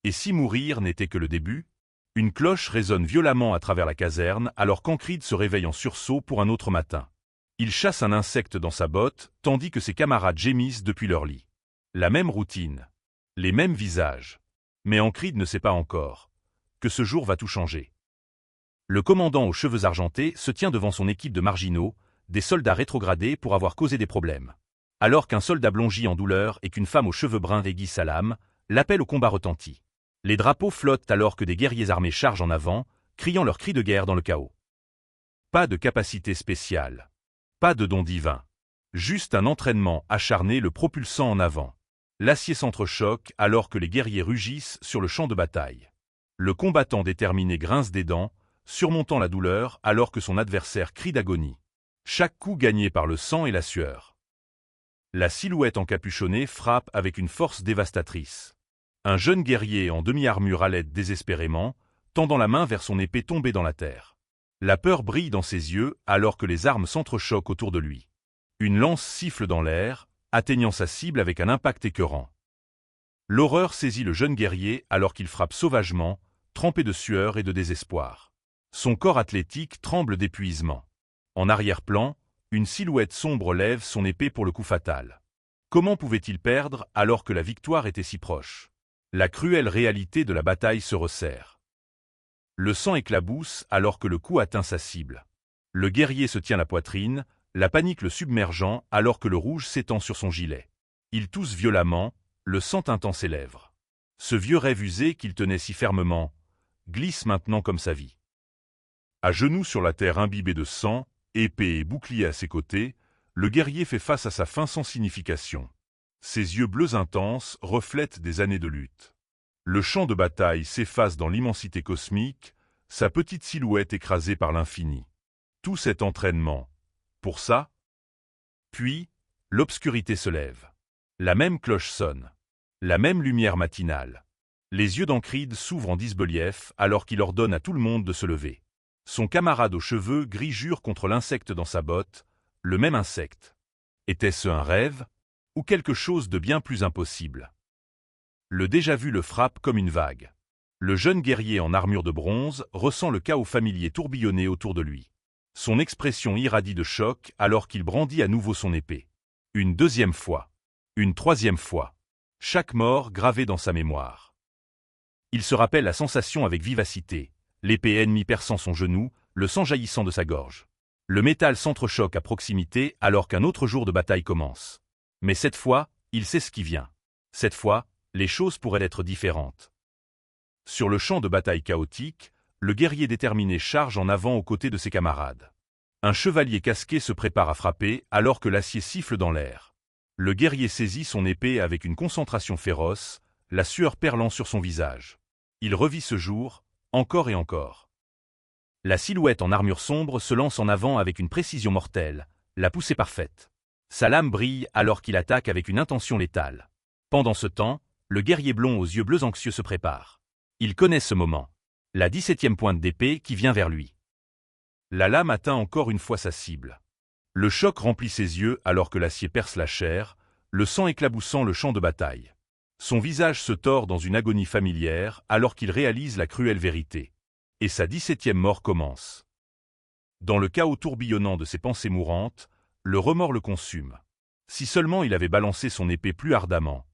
Et si mourir n'était que le début? Une cloche résonne violemment à travers la caserne alors qu'Ancride se réveille en sursaut pour un autre matin. Il chasse un insecte dans sa botte, tandis que ses camarades gémissent depuis leur lit. La même routine. Les mêmes visages. Mais Ancride ne sait pas encore que ce jour va tout changer. Le commandant aux cheveux argentés se tient devant son équipe de marginaux, des soldats rétrogradés pour avoir causé des problèmes. Alors qu'un soldat blongi en douleur et qu'une femme aux cheveux bruns aiguise sa lame, l'appel au combat retentit. Les drapeaux flottent alors que des guerriers armés chargent en avant, criant leurs cris de guerre dans le chaos. Pas de capacité spéciale. Pas de don divin. Juste un entraînement acharné le propulsant en avant. L'acier s'entrechoque alors que les guerriers rugissent sur le champ de bataille. Le combattant déterminé grince des dents, surmontant la douleur alors que son adversaire crie d'agonie. Chaque coup gagné par le sang et la sueur. La silhouette encapuchonnée frappe avec une force dévastatrice. Un jeune guerrier en demi-armure halète désespérément, tendant la main vers son épée tombée dans la terre. La peur brille dans ses yeux alors que les armes s'entrechoquent autour de lui. Une lance siffle dans l'air, atteignant sa cible avec un impact écœurant. L'horreur saisit le jeune guerrier alors qu'il frappe sauvagement, trempé de sueur et de désespoir. Son corps athlétique tremble d'épuisement. En arrière-plan, une silhouette sombre lève son épée pour le coup fatal. Comment pouvait-il perdre alors que la victoire était si proche? La cruelle réalité de la bataille se resserre. Le sang éclabousse alors que le coup atteint sa cible. Le guerrier se tient la poitrine, la panique le submergeant alors que le rouge s'étend sur son gilet. Il tousse violemment, le sang teintant ses lèvres. Ce vieux rêve usé qu'il tenait si fermement glisse maintenant comme sa vie. À genoux sur la terre imbibée de sang, épée et bouclier à ses côtés, le guerrier fait face à sa fin sans signification. Ses yeux bleus intenses reflètent des années de lutte. Le champ de bataille s'efface dans l'immensité cosmique, sa petite silhouette écrasée par l'infini. Tout cet entraînement. Pour ça? Puis, l'obscurité se lève. La même cloche sonne. La même lumière matinale. Les yeux d'Ancride s'ouvrent en disbelief alors qu'il ordonne à tout le monde de se lever. Son camarade aux cheveux gris jure contre l'insecte dans sa botte, le même insecte. Était-ce un rêve? Ou quelque chose de bien plus impossible? Le déjà-vu le frappe comme une vague. Le jeune guerrier en armure de bronze ressent le chaos familier tourbillonner autour de lui. Son expression irradie de choc alors qu'il brandit à nouveau son épée. Une deuxième fois. Une troisième fois. Chaque mort gravée dans sa mémoire. Il se rappelle la sensation avec vivacité, l'épée ennemie perçant son genou, le sang jaillissant de sa gorge. Le métal s'entrechoque à proximité alors qu'un autre jour de bataille commence. Mais cette fois, il sait ce qui vient. Cette fois, les choses pourraient être différentes. Sur le champ de bataille chaotique, le guerrier déterminé charge en avant aux côtés de ses camarades. Un chevalier casqué se prépare à frapper alors que l'acier siffle dans l'air. Le guerrier saisit son épée avec une concentration féroce, la sueur perlant sur son visage. Il revit ce jour, encore et encore. La silhouette en armure sombre se lance en avant avec une précision mortelle, la poussée parfaite. Sa lame brille alors qu'il attaque avec une intention létale. Pendant ce temps, le guerrier blond aux yeux bleus anxieux se prépare. Il connaît ce moment. La 17e pointe d'épée qui vient vers lui. La lame atteint encore une fois sa cible. Le choc remplit ses yeux alors que l'acier perce la chair, le sang éclaboussant le champ de bataille. Son visage se tord dans une agonie familière alors qu'il réalise la cruelle vérité. Et sa 17e mort commence. Dans le chaos tourbillonnant de ses pensées mourantes, le remords le consume. Si seulement il avait balancé son épée plus ardemment.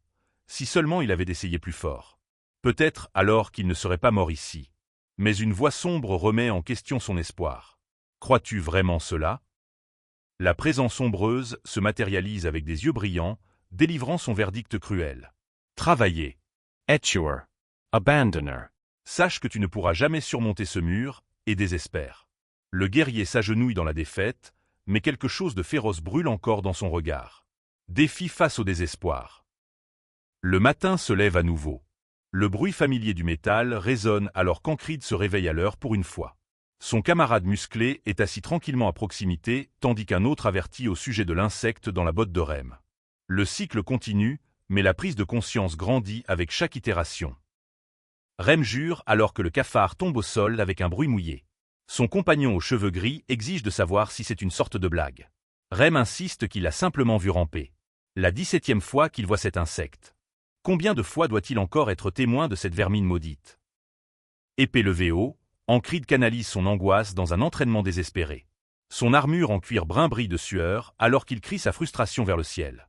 Si seulement il avait essayé plus fort. Peut-être alors qu'il ne serait pas mort ici. Mais une voix sombre remet en question son espoir. Crois-tu vraiment cela? La présence sombreuse se matérialise avec des yeux brillants, délivrant son verdict cruel. Travailler. Etcher. Abandoner. Sache que tu ne pourras jamais surmonter ce mur, et désespère. Le guerrier s'agenouille dans la défaite, mais quelque chose de féroce brûle encore dans son regard. Défi face au désespoir. Le matin se lève à nouveau. Le bruit familier du métal résonne alors qu'Ancride se réveille à l'heure pour une fois. Son camarade musclé est assis tranquillement à proximité, tandis qu'un autre avertit au sujet de l'insecte dans la botte de Rem. Le cycle continue, mais la prise de conscience grandit avec chaque itération. Rem jure alors que le cafard tombe au sol avec un bruit mouillé. Son compagnon aux cheveux gris exige de savoir si c'est une sorte de blague. Rem insiste qu'il a simplement vu ramper. La 17e fois qu'il voit cet insecte. Combien de fois doit-il encore être témoin de cette vermine maudite? Épée levée haut, Ancride canalise son angoisse dans un entraînement désespéré. Son armure en cuir brun brille de sueur alors qu'il crie sa frustration vers le ciel.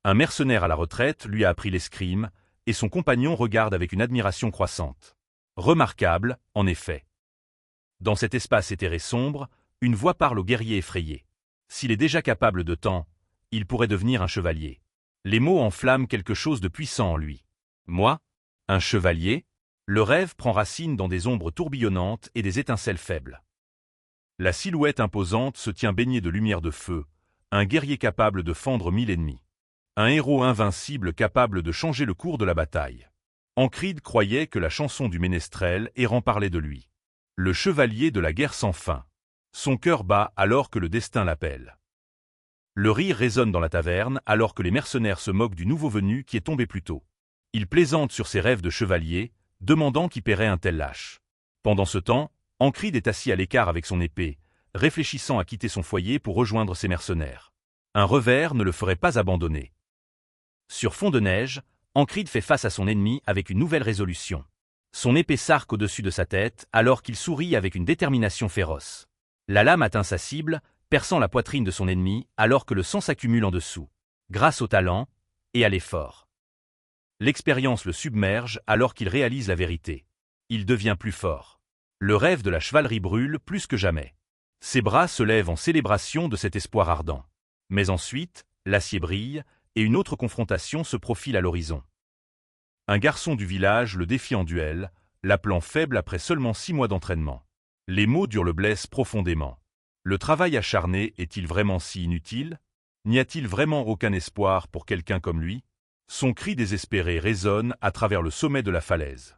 Un mercenaire à la retraite lui a appris l'escrime, et son compagnon regarde avec une admiration croissante. Remarquable, en effet. Dans cet espace éthéré sombre, une voix parle au guerrier effrayé. S'il est déjà capable de tant, il pourrait devenir un chevalier. Les mots enflamment quelque chose de puissant en lui. Moi? Un chevalier? Le rêve prend racine dans des ombres tourbillonnantes et des étincelles faibles. La silhouette imposante se tient baignée de lumière de feu, un guerrier capable de fendre 1000 ennemis. Un héros invincible capable de changer le cours de la bataille. Ancride croyait que la chanson du ménestrel errant parlait de lui. Le chevalier de la guerre sans fin. Son cœur bat alors que le destin l'appelle. Le rire résonne dans la taverne alors que les mercenaires se moquent du nouveau venu qui est tombé plus tôt. Il plaisante sur ses rêves de chevalier, demandant qui paierait un tel lâche. Pendant ce temps, Ancride est assis à l'écart avec son épée, réfléchissant à quitter son foyer pour rejoindre ses mercenaires. Un revers ne le ferait pas abandonner. Sur fond de neige, Ancride fait face à son ennemi avec une nouvelle résolution. Son épée s'arque au-dessus de sa tête alors qu'il sourit avec une détermination féroce. La lame atteint sa cible, perçant la poitrine de son ennemi alors que le sang s'accumule en dessous, grâce au talent et à l'effort. L'expérience le submerge alors qu'il réalise la vérité. Il devient plus fort. Le rêve de la chevalerie brûle plus que jamais. Ses bras se lèvent en célébration de cet espoir ardent. Mais ensuite, l'acier brille, et une autre confrontation se profile à l'horizon. Un garçon du village le défie en duel, l'appelant faible après seulement 6 mois d'entraînement. Les mots durs le blessent profondément. Le travail acharné est-il vraiment si inutile? N'y a-t-il vraiment aucun espoir pour quelqu'un comme lui? Son cri désespéré résonne à travers le sommet de la falaise.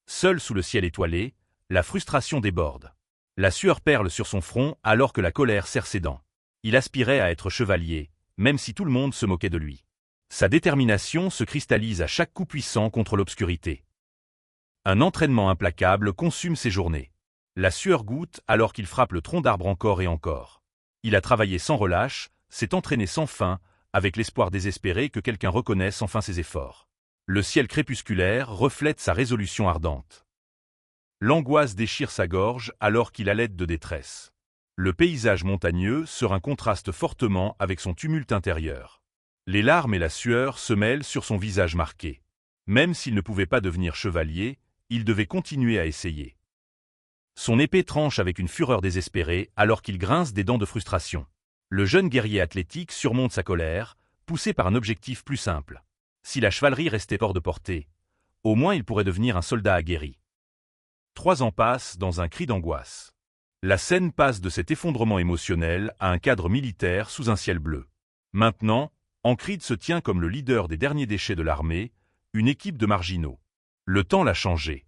Seul sous le ciel étoilé, la frustration déborde. La sueur perle sur son front alors que la colère serre ses dents. Il aspirait à être chevalier, même si tout le monde se moquait de lui. Sa détermination se cristallise à chaque coup puissant contre l'obscurité. Un entraînement implacable consume ses journées. La sueur goutte alors qu'il frappe le tronc d'arbre encore et encore. Il a travaillé sans relâche, s'est entraîné sans fin, avec l'espoir désespéré que quelqu'un reconnaisse enfin ses efforts. Le ciel crépusculaire reflète sa résolution ardente. L'angoisse déchire sa gorge alors qu'il halète de détresse. Le paysage montagneux serein contraste fortement avec son tumulte intérieur. Les larmes et la sueur se mêlent sur son visage marqué. Même s'il ne pouvait pas devenir chevalier, il devait continuer à essayer. Son épée tranche avec une fureur désespérée alors qu'il grince des dents de frustration. Le jeune guerrier athlétique surmonte sa colère, poussé par un objectif plus simple. Si la chevalerie restait hors de portée, au moins il pourrait devenir un soldat aguerri. 3 ans passent dans un cri d'angoisse. La scène passe de cet effondrement émotionnel à un cadre militaire sous un ciel bleu. Maintenant, Ancride se tient comme le leader des derniers déchets de l'armée, une équipe de marginaux. Le temps l'a changé.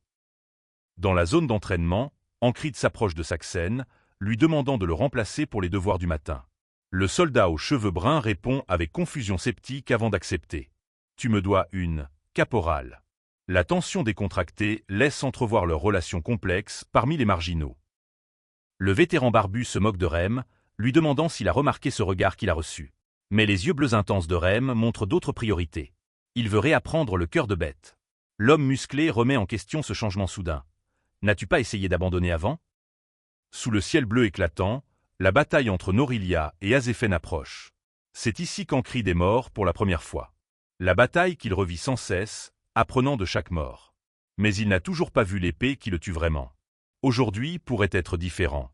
Dans la zone d'entraînement, Ancride s'approche de Saxen, lui demandant de le remplacer pour les devoirs du matin. Le soldat aux cheveux bruns répond avec confusion sceptique avant d'accepter. « Tu me dois une, caporal. » La tension décontractée laisse entrevoir leur relation complexe parmi les marginaux. Le vétéran barbu se moque de Rem, lui demandant s'il a remarqué ce regard qu'il a reçu. Mais les yeux bleus intenses de Rem montrent d'autres priorités. Il veut réapprendre le cœur de bête. L'homme musclé remet en question ce changement soudain. N'as-tu pas essayé d'abandonner avant? Sous le ciel bleu éclatant, la bataille entre Norilia et Azéphen approche. C'est ici qu'Ancride est mort pour la première fois. La bataille qu'il revit sans cesse, apprenant de chaque mort. Mais il n'a toujours pas vu l'épée qui le tue vraiment. Aujourd'hui pourrait être différent.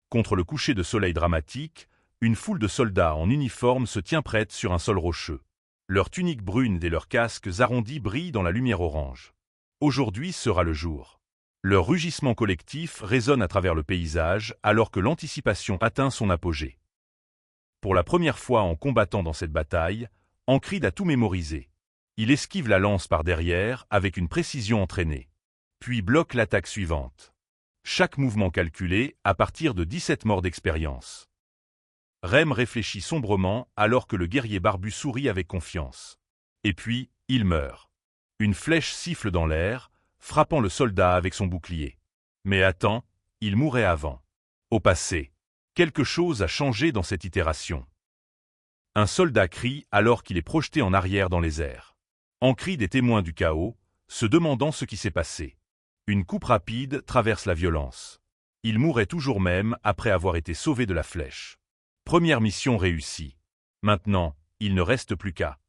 Contre le coucher de soleil dramatique, une foule de soldats en uniforme se tient prête sur un sol rocheux. Leurs tuniques brunes et leurs casques arrondis brillent dans la lumière orange. Aujourd'hui sera le jour. Leur rugissement collectif résonne à travers le paysage alors que l'anticipation atteint son apogée. Pour la première fois en combattant dans cette bataille, Ancride a tout mémorisé. Il esquive la lance par derrière avec une précision entraînée. Puis bloque l'attaque suivante. Chaque mouvement calculé à partir de 17 morts d'expérience. Rem réfléchit sombrement alors que le guerrier barbu sourit avec confiance. Et puis, il meurt. Une flèche siffle dans l'air, frappant le soldat avec son bouclier. Mais attends, il mourait avant. Au passé, quelque chose a changé dans cette itération. Un soldat crie alors qu'il est projeté en arrière dans les airs. Ancride est témoin du chaos, se demandant ce qui s'est passé. Une coupe rapide traverse la violence. Il mourrait toujours même après avoir été sauvé de la flèche. Première mission réussie. Maintenant, il ne reste plus qu'à.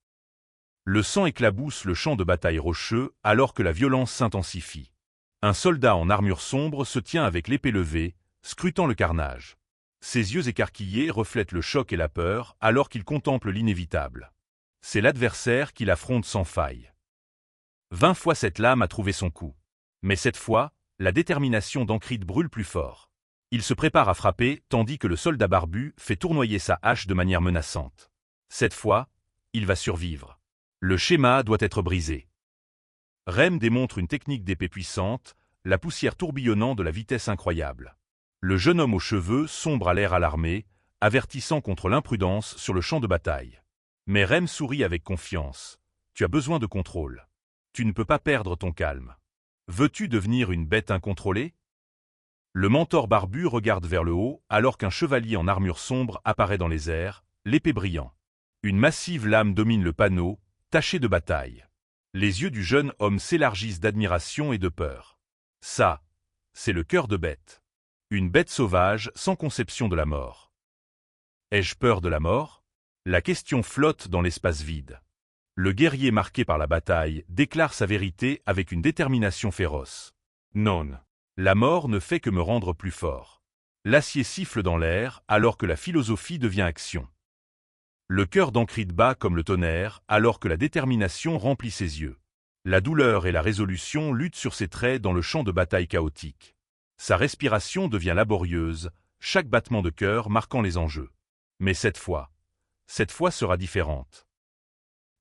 Le sang éclabousse le champ de bataille rocheux alors que la violence s'intensifie. Un soldat en armure sombre se tient avec l'épée levée, scrutant le carnage. Ses yeux écarquillés reflètent le choc et la peur alors qu'il contemple l'inévitable. C'est l'adversaire qu'il affronte sans faille. 20 fois cette lame a trouvé son coup. Mais cette fois, la détermination d'Ancride brûle plus fort. Il se prépare à frapper tandis que le soldat barbu fait tournoyer sa hache de manière menaçante. Cette fois, il va survivre. Le schéma doit être brisé. Rem démontre une technique d'épée puissante, la poussière tourbillonnant de la vitesse incroyable. Le jeune homme aux cheveux sombre à l'air alarmé, avertissant contre l'imprudence sur le champ de bataille. Mais Rem sourit avec confiance. Tu as besoin de contrôle. Tu ne peux pas perdre ton calme. Veux-tu devenir une bête incontrôlée? Le mentor barbu regarde vers le haut alors qu'un chevalier en armure sombre apparaît dans les airs, l'épée brillant. Une massive lame domine le panneau, taché de bataille. Les yeux du jeune homme s'élargissent d'admiration et de peur. Ça, c'est le cœur de bête. Une bête sauvage sans conception de la mort. Ai-je peur de la mort? La question flotte dans l'espace vide. Le guerrier marqué par la bataille déclare sa vérité avec une détermination féroce. Non. La mort ne fait que me rendre plus fort. L'acier siffle dans l'air alors que la philosophie devient action. Le cœur d'Ancride bat comme le tonnerre alors que la détermination remplit ses yeux. La douleur et la résolution luttent sur ses traits dans le champ de bataille chaotique. Sa respiration devient laborieuse, chaque battement de cœur marquant les enjeux. Mais cette fois sera différente.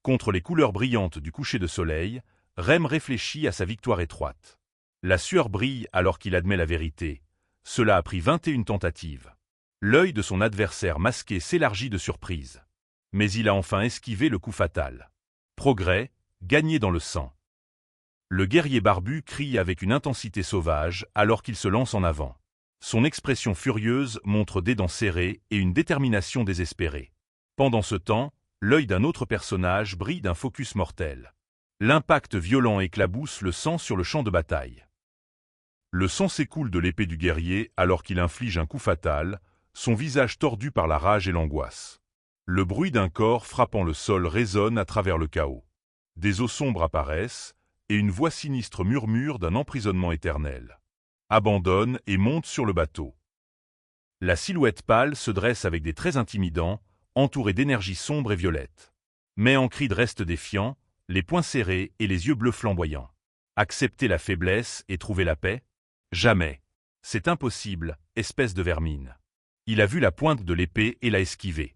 Contre les couleurs brillantes du coucher de soleil, Rem réfléchit à sa victoire étroite. La sueur brille alors qu'il admet la vérité. Cela a pris 21 tentatives. L'œil de son adversaire masqué s'élargit de surprise. Mais il a enfin esquivé le coup fatal. Progrès, gagné dans le sang. Le guerrier barbu crie avec une intensité sauvage alors qu'il se lance en avant. Son expression furieuse montre des dents serrées et une détermination désespérée. Pendant ce temps, l'œil d'un autre personnage brille d'un focus mortel. L'impact violent éclabousse le sang sur le champ de bataille. Le sang s'écoule de l'épée du guerrier alors qu'il inflige un coup fatal, son visage tordu par la rage et l'angoisse. Le bruit d'un corps frappant le sol résonne à travers le chaos. Des eaux sombres apparaissent, et une voix sinistre murmure d'un emprisonnement éternel. Abandonne et monte sur le bateau. La silhouette pâle se dresse avec des traits intimidants, entourée d'énergie sombre et violette. Mais Ancride reste défiant, les poings serrés et les yeux bleus flamboyants. Accepter la faiblesse et trouver la paix? Jamais. C'est impossible, espèce de vermine. Il a vu la pointe de l'épée et l'a esquivée.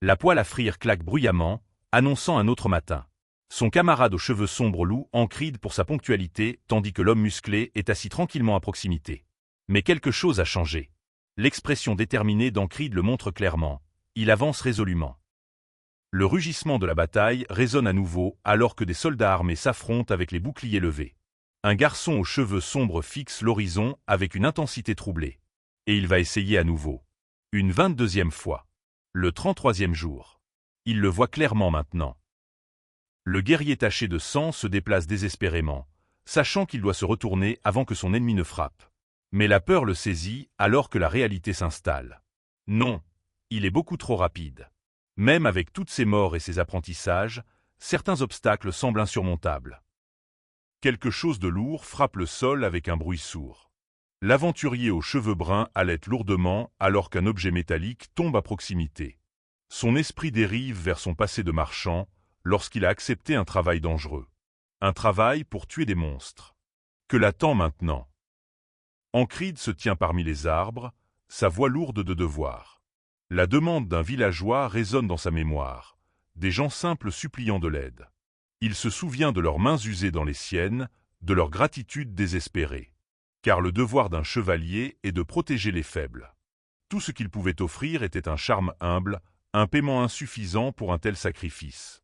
La poêle à frire claque bruyamment, annonçant un autre matin. Son camarade aux cheveux sombres loue Ancride pour sa ponctualité, tandis que l'homme musclé est assis tranquillement à proximité. Mais quelque chose a changé. L'expression déterminée d'Ancride le montre clairement. Il avance résolument. Le rugissement de la bataille résonne à nouveau alors que des soldats armés s'affrontent avec les boucliers levés. Un garçon aux cheveux sombres fixe l'horizon avec une intensité troublée. Et il va essayer à nouveau. Une 22e fois. Le 33e jour. Il le voit clairement maintenant. Le guerrier taché de sang se déplace désespérément, sachant qu'il doit se retourner avant que son ennemi ne frappe. Mais la peur le saisit alors que la réalité s'installe. Non, il est beaucoup trop rapide. Même avec toutes ses morts et ses apprentissages, certains obstacles semblent insurmontables. Quelque chose de lourd frappe le sol avec un bruit sourd. L'aventurier aux cheveux bruns halète lourdement alors qu'un objet métallique tombe à proximité. Son esprit dérive vers son passé de marchand lorsqu'il a accepté un travail dangereux. Un travail pour tuer des monstres. Que l'attend maintenant? Ancride se tient parmi les arbres, sa voix lourde de devoir. La demande d'un villageois résonne dans sa mémoire, des gens simples suppliant de l'aide. Il se souvient de leurs mains usées dans les siennes, de leur gratitude désespérée. Car le devoir d'un chevalier est de protéger les faibles. Tout ce qu'il pouvait offrir était un charme humble, un paiement insuffisant pour un tel sacrifice.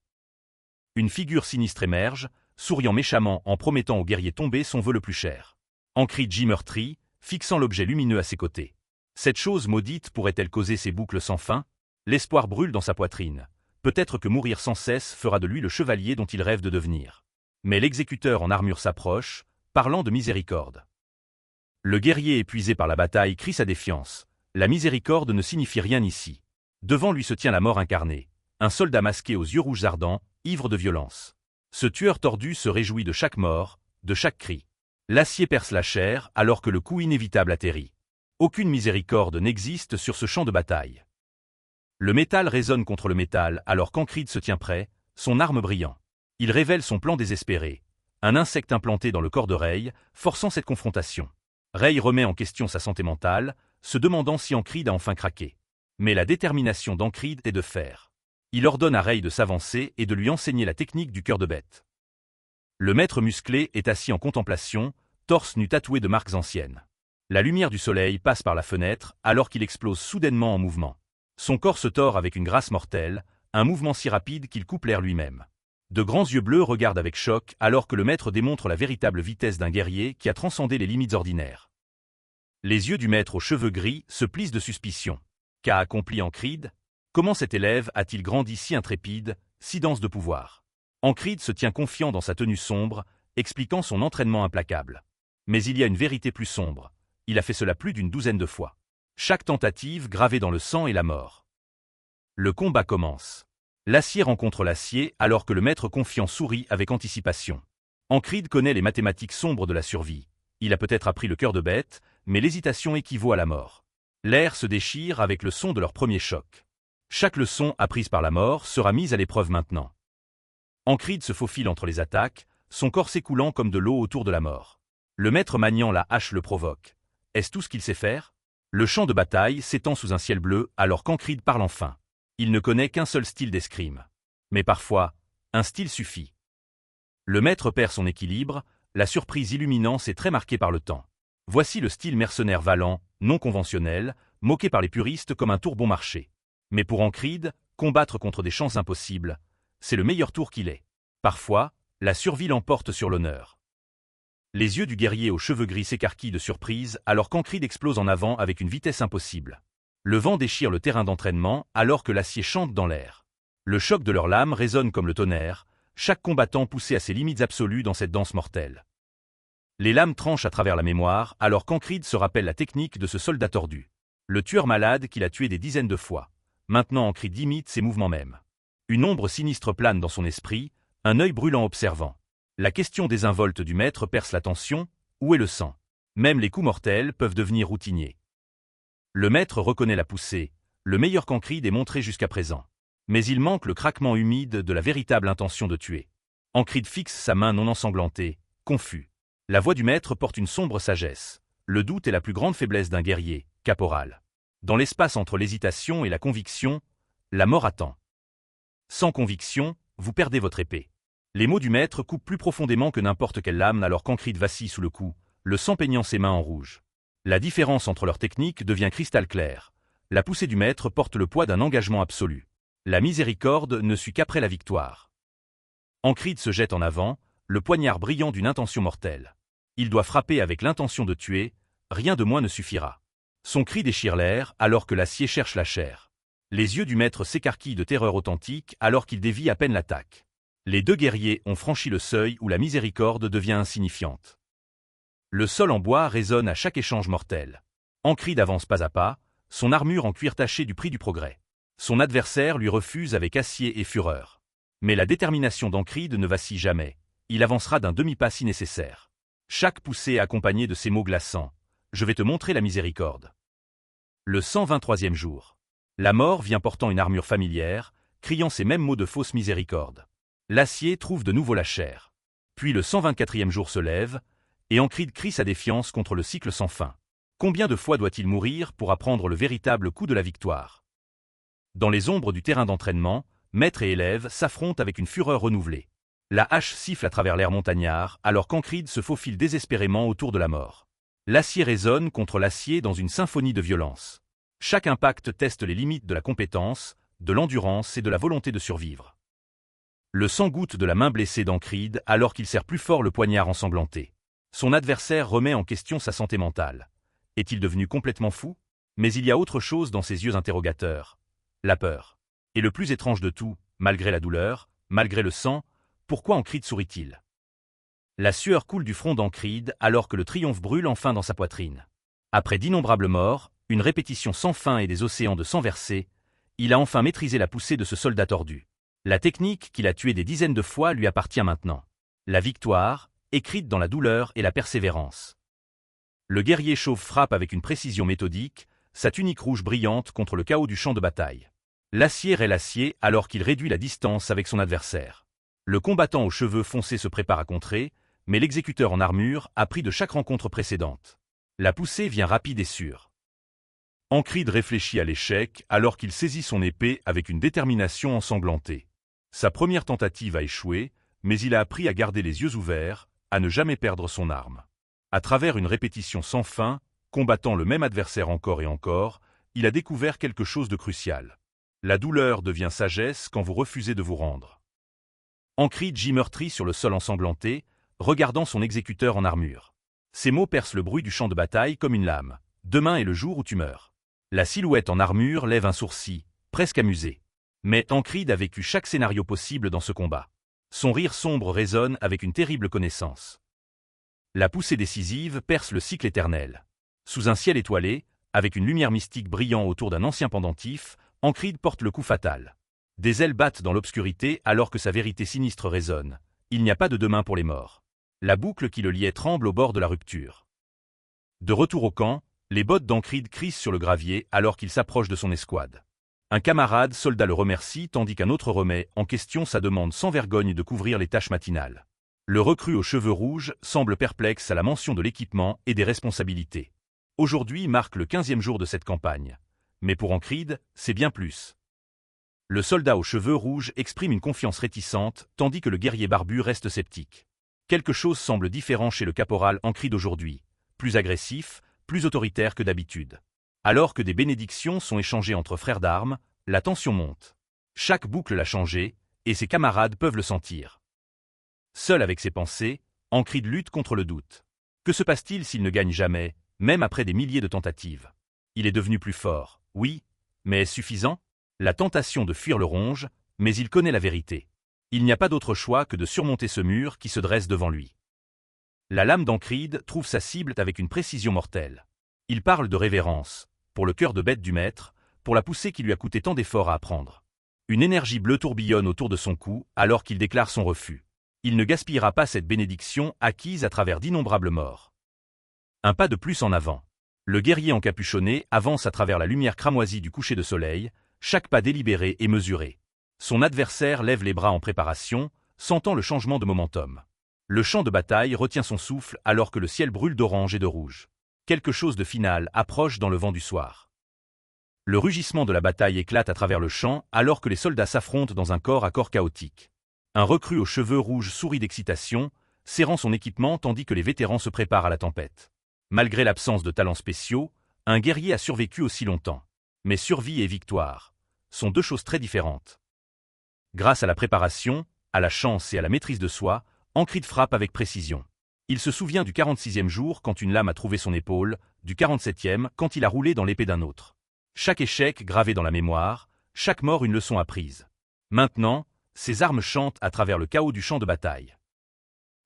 Une figure sinistre émerge, souriant méchamment en promettant au guerrier tombé son vœu le plus cher. Ancride gît meurtri, fixant l'objet lumineux à ses côtés. Cette chose maudite pourrait-elle causer ces boucles sans fin? L'espoir brûle dans sa poitrine. peut-être que mourir sans cesse fera de lui le chevalier dont il rêve de devenir. Mais l'exécuteur en armure s'approche, parlant de miséricorde. Le guerrier épuisé par la bataille crie sa défiance. La miséricorde ne signifie rien ici. Devant lui se tient la mort incarnée, un soldat masqué aux yeux rouges ardents, ivre de violence. Ce tueur tordu se réjouit de chaque mort, de chaque cri. L'acier perce la chair alors que le coup inévitable atterrit. Aucune miséricorde n'existe sur ce champ de bataille. Le métal résonne contre le métal alors qu'Ancride se tient prêt, son arme brillant. Il révèle son plan désespéré. Un insecte implanté dans le corps de Rey, forçant cette confrontation. Rey remet en question sa santé mentale, se demandant si Ancride a enfin craqué. Mais la détermination d'Ancride est de fer. Il ordonne à Rey de s'avancer et de lui enseigner la technique du cœur de bête. Le maître musclé est assis en contemplation, torse nu tatoué de marques anciennes. La lumière du soleil passe par la fenêtre alors qu'il explose soudainement en mouvement. Son corps se tord avec une grâce mortelle, un mouvement si rapide qu'il coupe l'air lui-même. De grands yeux bleus regardent avec choc alors que le maître démontre la véritable vitesse d'un guerrier qui a transcendé les limites ordinaires. Les yeux du maître aux cheveux gris se plissent de suspicion. Qu'a accompli Ancride? Comment cet élève a-t-il grandi si intrépide, si dense de pouvoir? Ancride se tient confiant dans sa tenue sombre, expliquant son entraînement implacable. Mais il y a une vérité plus sombre. Il a fait cela plus d'une douzaine de fois. Chaque tentative gravée dans le sang est la mort. Le combat commence. L'acier rencontre l'acier alors que le maître confiant sourit avec anticipation. Ancride connaît les mathématiques sombres de la survie. Il a peut-être appris le cœur de bête, mais l'hésitation équivaut à la mort. L'air se déchire avec le son de leur premier choc. Chaque leçon apprise par la mort sera mise à l'épreuve maintenant. Ancride se faufile entre les attaques, son corps s'écoulant comme de l'eau autour de la mort. Le maître maniant la hache le provoque. Est-ce tout ce qu'il sait faire? Le champ de bataille s'étend sous un ciel bleu alors qu'Ancride parle enfin. Il ne connaît qu'un seul style d'escrime. Mais parfois, un style suffit. Le maître perd son équilibre, la surprise illuminant s'est très marquée par le temps. Voici le style mercenaire valant, non conventionnel, moqué par les puristes comme un tour bon marché. Mais pour Ancride, combattre contre des chances impossibles, c'est le meilleur tour qu'il ait. Parfois, la survie l'emporte sur l'honneur. Les yeux du guerrier aux cheveux gris s'écarquillent de surprise alors qu'Ancride explose en avant avec une vitesse impossible. Le vent déchire le terrain d'entraînement alors que l'acier chante dans l'air. Le choc de leurs lames résonne comme le tonnerre, chaque combattant poussé à ses limites absolues dans cette danse mortelle. Les lames tranchent à travers la mémoire alors qu'Ancride se rappelle la technique de ce soldat tordu. Le tueur malade qu'il a tué des dizaines de fois. Maintenant Ancride imite ses mouvements mêmes. Une ombre sinistre plane dans son esprit, un œil brûlant observant. La question désinvolte du maître perce l'attention, où est le sang? Même les coups mortels peuvent devenir routiniers. Le maître reconnaît la poussée, le meilleur qu'Ancride ait montré jusqu'à présent. Mais il manque le craquement humide de la véritable intention de tuer. Ancride fixe sa main non ensanglantée, confus. La voix du maître porte une sombre sagesse. Le doute est la plus grande faiblesse d'un guerrier, caporal. Dans l'espace entre l'hésitation et la conviction, la mort attend. Sans conviction, vous perdez votre épée. Les mots du maître coupent plus profondément que n'importe quelle lame alors qu'Ancride vacille sous le coup, le sang peignant ses mains en rouge. La différence entre leurs techniques devient cristal clair. La poussée du maître porte le poids d'un engagement absolu. La miséricorde ne suit qu'après la victoire. Ancride se jette en avant, le poignard brillant d'une intention mortelle. Il doit frapper avec l'intention de tuer, rien de moins ne suffira. Son cri déchire l'air alors que l'acier cherche la chair. Les yeux du maître s'écarquillent de terreur authentique alors qu'il dévie à peine l'attaque. Les deux guerriers ont franchi le seuil où la miséricorde devient insignifiante. Le sol en bois résonne à chaque échange mortel. Ancride avance pas à pas, son armure en cuir taché du prix du progrès. Son adversaire lui refuse avec acier et fureur. Mais la détermination d'Ancride ne vacille jamais. Il avancera d'un demi-pas si nécessaire. Chaque poussée est accompagnée de ces mots glaçants. Je vais te montrer la miséricorde. Le 123e jour. La mort vient portant une armure familière, criant ces mêmes mots de fausse miséricorde. L'acier trouve de nouveau la chair. Puis le 124e jour se lève, et Ancride crie sa défiance contre le cycle sans fin. Combien de fois doit-il mourir pour apprendre le véritable coup de la victoire? Dans les ombres du terrain d'entraînement, maître et élève s'affrontent avec une fureur renouvelée. La hache siffle à travers l'air montagnard alors qu'Ancride se faufile désespérément autour de la mort. L'acier résonne contre l'acier dans une symphonie de violence. Chaque impact teste les limites de la compétence, de l'endurance et de la volonté de survivre. Le sang goutte de la main blessée d'Ancride alors qu'il serre plus fort le poignard ensanglanté. Son adversaire remet en question sa santé mentale. Est-il devenu complètement fou? Mais il y a autre chose dans ses yeux interrogateurs. La peur. Et le plus étrange de tout, Malgré la douleur, malgré le sang, pourquoi Ancrid sourit-il? La sueur coule du front d'Ancrid alors que le triomphe brûle enfin dans sa poitrine. Après d'innombrables morts, une répétition sans fin et des océans de sang versé, il a enfin maîtrisé la poussée de ce soldat tordu. La technique qu'il a tué des dizaines de fois lui appartient maintenant. La victoire, écrite dans la douleur et la persévérance. Le guerrier chauve frappe avec une précision méthodique, sa tunique rouge brillante contre le chaos du champ de bataille. L'acier est l'acier alors qu'il réduit la distance avec son adversaire. Le combattant aux cheveux foncés se prépare à contrer, mais l'exécuteur en armure a pris de chaque rencontre précédente. La poussée vient rapide et sûre. Ancrid réfléchit à l'échec alors qu'il saisit son épée avec une détermination ensanglantée. Sa première tentative a échoué, mais il a appris à garder les yeux ouverts, à ne jamais perdre son arme. À travers une répétition sans fin, combattant le même adversaire encore et encore, il a découvert quelque chose de crucial. La douleur devient sagesse quand vous refusez de vous rendre. Ancrid gît meurtri sur le sol ensanglanté, regardant son exécuteur en armure. Ses mots percent le bruit du champ de bataille comme une lame. Demain est le jour où tu meurs. La silhouette en armure lève un sourcil, presque amusé. Mais Ancrid a vécu chaque scénario possible dans ce combat. Son rire sombre résonne avec une terrible connaissance. La poussée décisive perce le cycle éternel. Sous un ciel étoilé, avec une lumière mystique brillant autour d'un ancien pendentif, Ancrid porte le coup fatal. Des ailes battent dans l'obscurité alors que sa vérité sinistre résonne. Il n'y a pas de demain pour les morts. La boucle qui le liait tremble au bord de la rupture. De retour au camp, les bottes d'Ancrid crissent sur le gravier alors qu'il s'approche de son escouade. Un camarade soldat le remercie tandis qu'un autre remet en question sa demande sans vergogne de couvrir les tâches matinales. Le recrue aux cheveux rouges semble perplexe à la mention de l'équipement et des responsabilités. Aujourd'hui marque le 15e jour de cette campagne. Mais pour Ancrid, c'est bien plus. Le soldat aux cheveux rouges exprime une confiance réticente tandis que le guerrier barbu reste sceptique. Quelque chose semble différent chez le caporal Ancrid aujourd'hui, plus agressif, plus autoritaire que d'habitude. Alors que des bénédictions sont échangées entre frères d'armes, la tension monte. Chaque boucle l'a changé, et ses camarades peuvent le sentir. Seul avec ses pensées, Ancrid lutte contre le doute. Que se passe-t-il s'il ne gagne jamais, même après des milliers de tentatives? Il est devenu plus fort, oui, mais est-ce suffisant? La tentation de fuir le ronge, mais il connaît la vérité. Il n'y a pas d'autre choix que de surmonter ce mur qui se dresse devant lui. La lame d'Ancrid trouve sa cible avec une précision mortelle. Il parle de révérence, pour le cœur de bête du maître, pour la poussée qui lui a coûté tant d'efforts à apprendre. Une énergie bleue tourbillonne autour de son cou alors qu'il déclare son refus. Il ne gaspillera pas cette bénédiction acquise à travers d'innombrables morts. Un pas de plus en avant. Le guerrier encapuchonné avance à travers la lumière cramoisie du coucher de soleil, chaque pas délibéré et mesuré. Son adversaire lève les bras en préparation, sentant le changement de momentum. Le champ de bataille retient son souffle alors que le ciel brûle d'orange et de rouge. Quelque chose de final approche dans le vent du soir. Le rugissement de la bataille éclate à travers le champ alors que les soldats s'affrontent dans un corps à corps chaotique. Un recrue aux cheveux rouges sourit d'excitation, serrant son équipement tandis que les vétérans se préparent à la tempête. Malgré l'absence de talents spéciaux, un guerrier a survécu aussi longtemps. Mais survie et victoire sont deux choses très différentes. Grâce à la préparation, à la chance et à la maîtrise de soi, Ancrid frappe avec précision. Il se souvient du 46e jour quand une lame a trouvé son épaule, du 47e quand il a roulé dans l'épée d'un autre. Chaque échec gravé dans la mémoire, chaque mort une leçon apprise. Maintenant, ses armes chantent à travers le chaos du champ de bataille.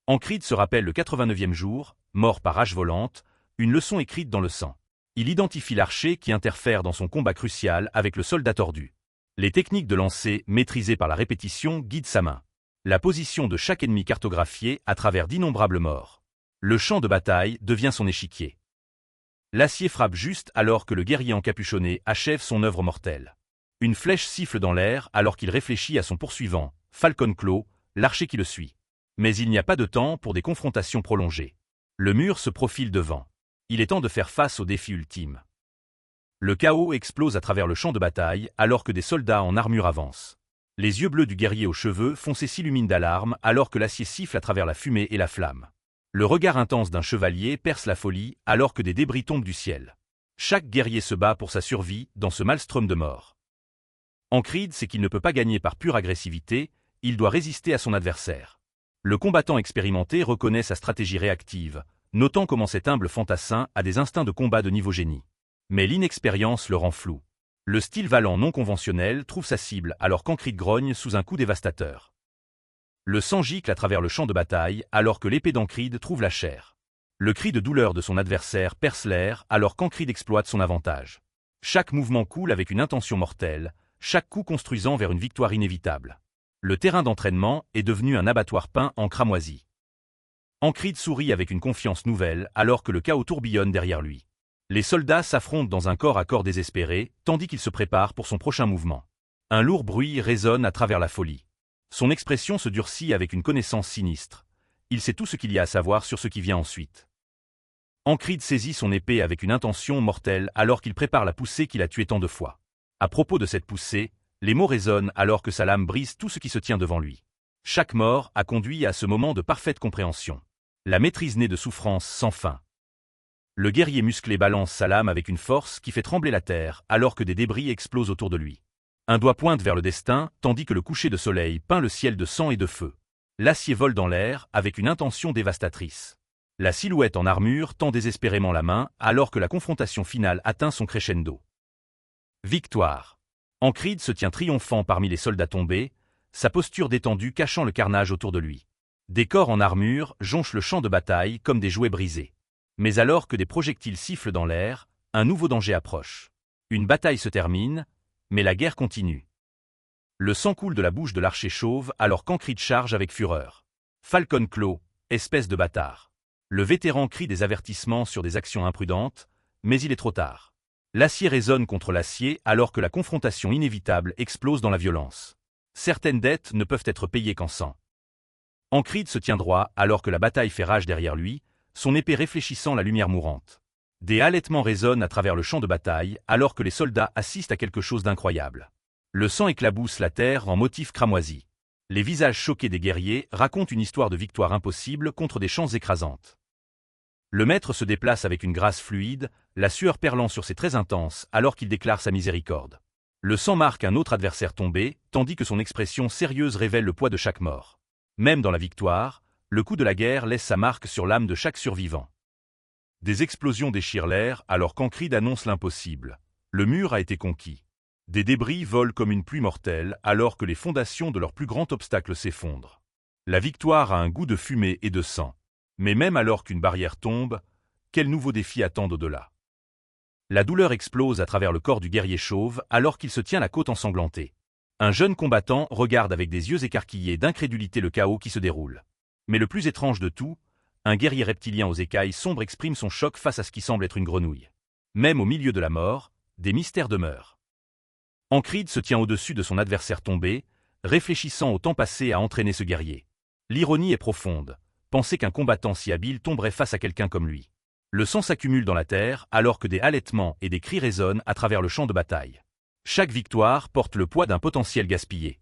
Ancrid se rappelle le 89e jour, mort par hache volante, une leçon écrite dans le sang. Il identifie l'archer qui interfère dans son combat crucial avec le soldat tordu. Les techniques de lancer, maîtrisées par la répétition, guident sa main. La position de chaque ennemi cartographiée à travers d'innombrables morts. Le champ de bataille devient son échiquier. L'acier frappe juste alors que le guerrier encapuchonné achève son œuvre mortelle. Une flèche siffle dans l'air alors qu'il réfléchit à son poursuivant, Falcon Claw, l'archer qui le suit. Mais il n'y a pas de temps pour des confrontations prolongées. Le mur se profile devant. Il est temps de faire face au défi ultime. Le chaos explose à travers le champ de bataille alors que des soldats en armure avancent. Les yeux bleus du guerrier aux cheveux foncés s'illuminent d'alarme alors que l'acier siffle à travers la fumée et la flamme. Le regard intense d'un chevalier perce la folie alors que des débris tombent du ciel. Chaque guerrier se bat pour sa survie dans ce maelstrom de mort. Ancrid sait qu'il ne peut pas gagner par pure agressivité, il doit résister à son adversaire. Le combattant expérimenté reconnaît sa stratégie réactive, notant comment cet humble fantassin a des instincts de combat de niveau génie. Mais l'inexpérience le rend flou. Le style valant non conventionnel trouve sa cible alors qu'Ancrid grogne sous un coup dévastateur. Le sang gicle à travers le champ de bataille alors que l'épée d'Ancrid trouve la chair. Le cri de douleur de son adversaire perce l'air alors qu'Ancrid exploite son avantage. Chaque mouvement coule avec une intention mortelle, chaque coup construisant vers une victoire inévitable. Le terrain d'entraînement est devenu un abattoir peint en cramoisi. Ancrid sourit avec une confiance nouvelle alors que le chaos tourbillonne derrière lui. Les soldats s'affrontent dans un corps à corps désespéré, tandis qu'il se prépare pour son prochain mouvement. Un lourd bruit résonne à travers la folie. Son expression se durcit avec une connaissance sinistre. Il sait tout ce qu'il y a à savoir sur ce qui vient ensuite. Ancrid saisit son épée avec une intention mortelle alors qu'il prépare la poussée qu'il a tuée tant de fois. À propos de cette poussée, les mots résonnent alors que sa lame brise tout ce qui se tient devant lui. Chaque mort a conduit à ce moment de parfaite compréhension. La maîtrise née de souffrance sans fin. Le guerrier musclé balance sa lame avec une force qui fait trembler la terre alors que des débris explosent autour de lui. Un doigt pointe vers le destin, tandis que le coucher de soleil peint le ciel de sang et de feu. L'acier vole dans l'air avec une intention dévastatrice. La silhouette en armure tend désespérément la main alors que la confrontation finale atteint son crescendo. Victoire. Ancrid se tient triomphant parmi les soldats tombés, sa posture détendue cachant le carnage autour de lui. Des corps en armure jonchent le champ de bataille comme des jouets brisés. Mais alors que des projectiles sifflent dans l'air, un nouveau danger approche. Une bataille se termine, mais la guerre continue. Le sang coule de la bouche de l'archer chauve alors qu'Ancrid charge avec fureur. Falcon Claw, espèce de bâtard. Le vétéran crie des avertissements sur des actions imprudentes, mais il est trop tard. L'acier résonne contre l'acier alors que la confrontation inévitable explose dans la violence. Certaines dettes ne peuvent être payées qu'en sang. Ancrid se tient droit alors que la bataille fait rage derrière lui, son épée réfléchissant la lumière mourante. Des halètements résonnent à travers le champ de bataille alors que les soldats assistent à quelque chose d'incroyable. Le sang éclabousse la terre en motifs cramoisis. Les visages choqués des guerriers racontent une histoire de victoire impossible contre des chances écrasantes. Le maître se déplace avec une grâce fluide, la sueur perlant sur ses traits intenses alors qu'il déclare sa miséricorde. Le sang marque un autre adversaire tombé, tandis que son expression sérieuse révèle le poids de chaque mort. Même dans la victoire, le coup de la guerre laisse sa marque sur l'âme de chaque survivant. Des explosions déchirent l'air alors qu'Ancrid annonce l'impossible. Le mur a été conquis. Des débris volent comme une pluie mortelle alors que les fondations de leur plus grand obstacle s'effondrent. La victoire a un goût de fumée et de sang. Mais même alors qu'une barrière tombe, quels nouveaux défis attendent au-delà? La douleur explose à travers le corps du guerrier chauve alors qu'il se tient la côte ensanglantée. Un jeune combattant regarde avec des yeux écarquillés d'incrédulité le chaos qui se déroule. Mais le plus étrange de tout, un guerrier reptilien aux écailles sombres exprime son choc face à ce qui semble être une grenouille. Même au milieu de la mort, des mystères demeurent. Ancrid se tient au-dessus de son adversaire tombé, réfléchissant au temps passé à entraîner ce guerrier. L'ironie est profonde, penser qu'un combattant si habile tomberait face à quelqu'un comme lui. Le sang s'accumule dans la terre alors que des halètements et des cris résonnent à travers le champ de bataille. Chaque victoire porte le poids d'un potentiel gaspillé.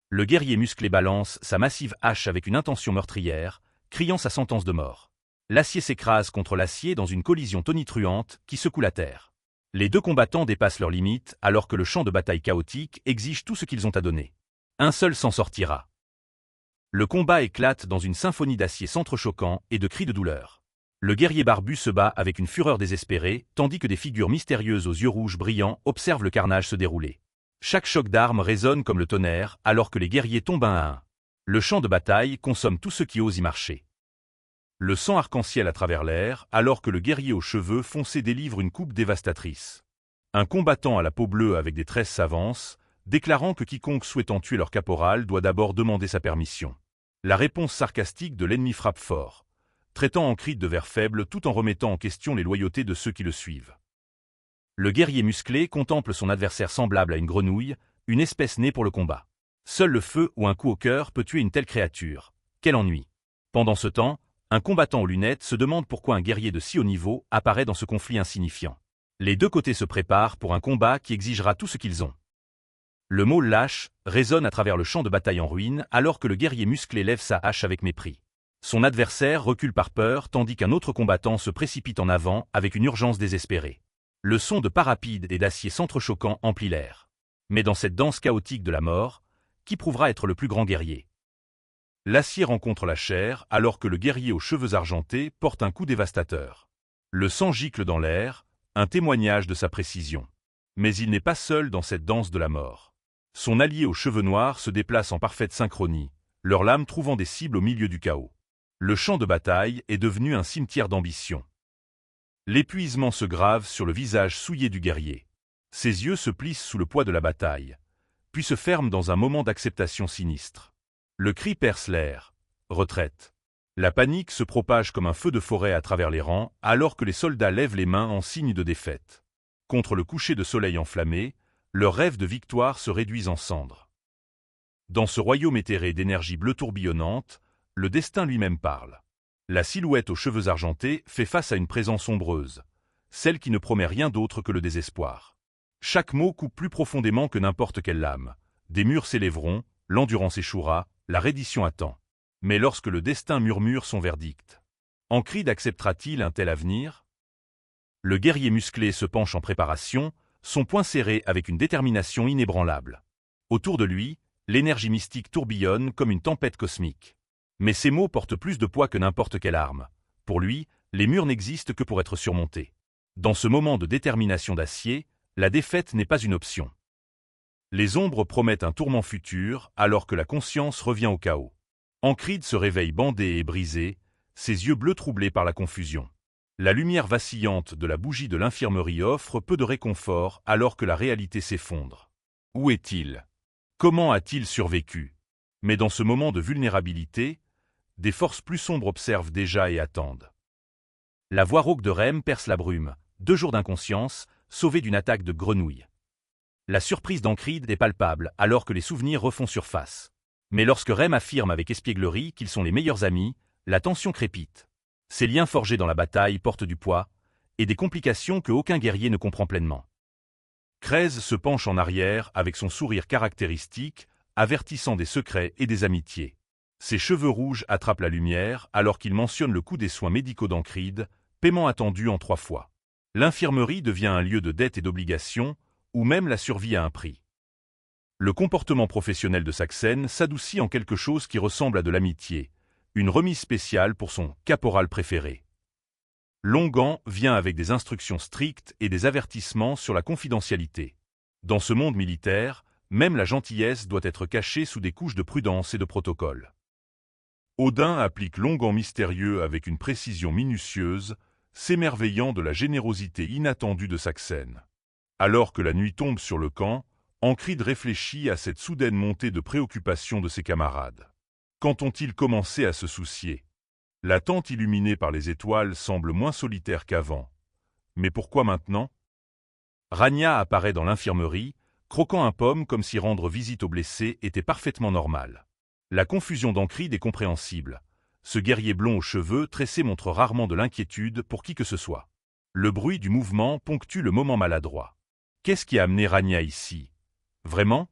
Le guerrier musclé balance sa massive hache avec une intention meurtrière, criant sa sentence de mort. L'acier s'écrase contre l'acier dans une collision tonitruante qui secoue la terre. Les deux combattants dépassent leurs limites alors que le champ de bataille chaotique exige tout ce qu'ils ont à donner. Un seul s'en sortira. Le combat éclate dans une symphonie d'acier s'entrechoquant et de cris de douleur. Le guerrier barbu se bat avec une fureur désespérée, tandis que des figures mystérieuses aux yeux rouges brillants observent le carnage se dérouler. Chaque choc d'armes résonne comme le tonnerre alors que les guerriers tombent un à un. Le champ de bataille consomme tous ceux qui osent y marcher. Le sang arc-en-ciel à travers l'air alors que le guerrier aux cheveux foncés délivre une coupe dévastatrice. Un combattant à la peau bleue avec des tresses s'avance, déclarant que quiconque souhaitant tuer leur caporal doit d'abord demander sa permission. La réponse sarcastique de l'ennemi frappe fort, traitant Ancrid de vers faible tout en remettant en question les loyautés de ceux qui le suivent. Le guerrier musclé contemple son adversaire semblable à une grenouille, une espèce née pour le combat. Seul le feu ou un coup au cœur peut tuer une telle créature. Quel ennui! Pendant ce temps, un combattant aux lunettes se demande pourquoi un guerrier de si haut niveau apparaît dans ce conflit insignifiant. Les deux côtés se préparent pour un combat qui exigera tout ce qu'ils ont. Le mot lâche résonne à travers le champ de bataille en ruine alors que le guerrier musclé lève sa hache avec mépris. Son adversaire recule par peur tandis qu'un autre combattant se précipite en avant avec une urgence désespérée. Le son de pas rapides et d'acier s'entrechoquant emplit l'air. Mais dans cette danse chaotique de la mort, qui prouvera être le plus grand guerrier? L'acier rencontre la chair alors que le guerrier aux cheveux argentés porte un coup dévastateur. Le sang gicle dans l'air, un témoignage de sa précision. Mais il n'est pas seul dans cette danse de la mort. Son allié aux cheveux noirs se déplace en parfaite synchronie, leurs lames trouvant des cibles au milieu du chaos. Le champ de bataille est devenu un cimetière d'ambition. L'épuisement se grave sur le visage souillé du guerrier. Ses yeux se plissent sous le poids de la bataille, puis se ferment dans un moment d'acceptation sinistre. Le cri perce l'air. Retraite. La panique se propage comme un feu de forêt à travers les rangs, alors que les soldats lèvent les mains en signe de défaite. Contre le coucher de soleil enflammé, leurs rêves de victoire se réduisent en cendres. Dans ce royaume éthéré d'énergie bleue tourbillonnante, le destin lui-même parle. La silhouette aux cheveux argentés fait face à une présence ombreuse, celle qui ne promet rien d'autre que le désespoir. Chaque mot coupe plus profondément que n'importe quelle lame. Des murs s'élèveront, l'endurance échouera, la reddition attend. Mais lorsque le destin murmure son verdict, Ancrid acceptera-t-il un tel avenir? Le guerrier musclé se penche en préparation, son poing serré avec une détermination inébranlable. Autour de lui, l'énergie mystique tourbillonne comme une tempête cosmique. Mais ces mots portent plus de poids que n'importe quelle arme. Pour lui, les murs n'existent que pour être surmontés. Dans ce moment de détermination d'acier, la défaite n'est pas une option. Les ombres promettent un tourment futur, alors que la conscience revient au chaos. Ancrid se réveille bandé et brisé, ses yeux bleus troublés par la confusion. La lumière vacillante de la bougie de l'infirmerie offre peu de réconfort alors que la réalité s'effondre. Où est-il? Comment a-t-il survécu? Mais dans ce moment de vulnérabilité, des forces plus sombres observent déjà et attendent. La voix rauque de Rem perce la brume, 2 jours d'inconscience, sauvé d'une attaque de grenouille. La surprise d'Ancrid est palpable alors que les souvenirs refont surface. Mais lorsque Rem affirme avec espièglerie qu'ils sont les meilleurs amis, la tension crépite. Ces liens forgés dans la bataille portent du poids, et des complications que aucun guerrier ne comprend pleinement. Krez se penche en arrière avec son sourire caractéristique, avertissant des secrets et des amitiés. Ses cheveux rouges attrapent la lumière alors qu'il mentionne le coût des soins médicaux d'Ancrid, paiement attendu en 3 fois. L'infirmerie devient un lieu de dette et d'obligation, où même la survie a un prix. Le comportement professionnel de Saxen s'adoucit en quelque chose qui ressemble à de l'amitié, une remise spéciale pour son caporal préféré. Longan vient avec des instructions strictes et des avertissements sur la confidentialité. Dans ce monde militaire, même la gentillesse doit être cachée sous des couches de prudence et de protocole. Odin applique Longan mystérieux avec une précision minutieuse, s'émerveillant de la générosité inattendue de Saxen. Alors que la nuit tombe sur le camp, Ancrid réfléchit à cette soudaine montée de préoccupation de ses camarades. Quand ont-ils commencé à se soucier? La tente illuminée par les étoiles semble moins solitaire qu'avant. Mais pourquoi maintenant? Ragna apparaît dans l'infirmerie, croquant un pomme comme si rendre visite aux blessés était parfaitement normal. La confusion d'Ancrid est compréhensible. Ce guerrier blond aux cheveux tressés montre rarement de l'inquiétude pour qui que ce soit. Le bruit du mouvement ponctue le moment maladroit. Qu'est-ce qui a amené Ragna ici? Vraiment?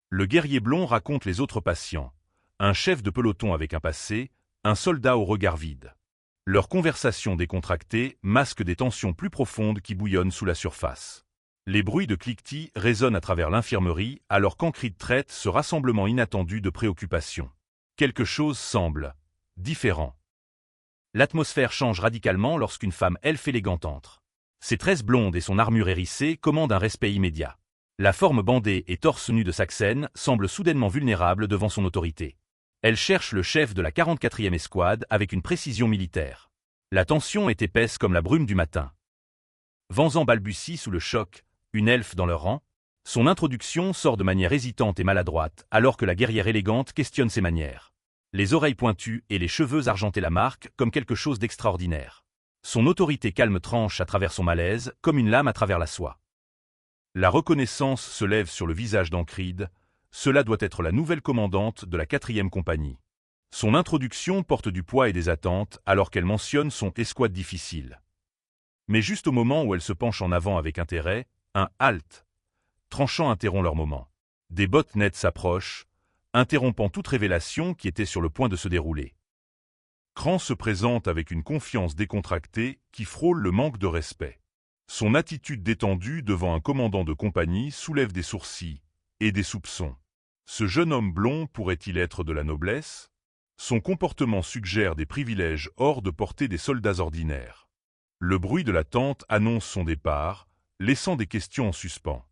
Le guerrier blond raconte les autres patients. Un chef de peloton avec un passé, un soldat au regard vide. Leur conversation décontractée masque des tensions plus profondes qui bouillonnent sous la surface. Les bruits de cliquetis résonnent à travers l'infirmerie alors qu'Ancrid traite ce rassemblement inattendu de préoccupations. Quelque chose semble différent. L'atmosphère change radicalement lorsqu'une femme elfe élégante entre. Ses tresses blondes et son armure hérissée commandent un respect immédiat. La forme bandée et torse nu de Saxen semble soudainement vulnérable devant son autorité. Elle cherche le chef de la 44e escouade avec une précision militaire. La tension est épaisse comme la brume du matin. Vanzan balbutie sous le choc, une elfe dans leur rang. Son introduction sort de manière hésitante et maladroite alors que la guerrière élégante questionne ses manières. Les oreilles pointues et les cheveux argentés la marquent comme quelque chose d'extraordinaire. Son autorité calme tranche à travers son malaise comme une lame à travers la soie. La reconnaissance se lève sur le visage d'Ancrid. Cela doit être la nouvelle commandante de la 4e compagnie. Son introduction porte du poids et des attentes alors qu'elle mentionne son escouade difficile. Mais juste au moment où elle se penche en avant avec intérêt, un « halt » tranchant interrompt leur moment. Des bottes nettes s'approchent, interrompant toute révélation qui était sur le point de se dérouler. Cran se présente avec une confiance décontractée qui frôle le manque de respect. Son attitude détendue devant un commandant de compagnie soulève des sourcils et des soupçons. Ce jeune homme blond pourrait-il être de la noblesse? Son comportement suggère des privilèges hors de portée des soldats ordinaires. Le bruit de la tente annonce son départ, laissant des questions en suspens.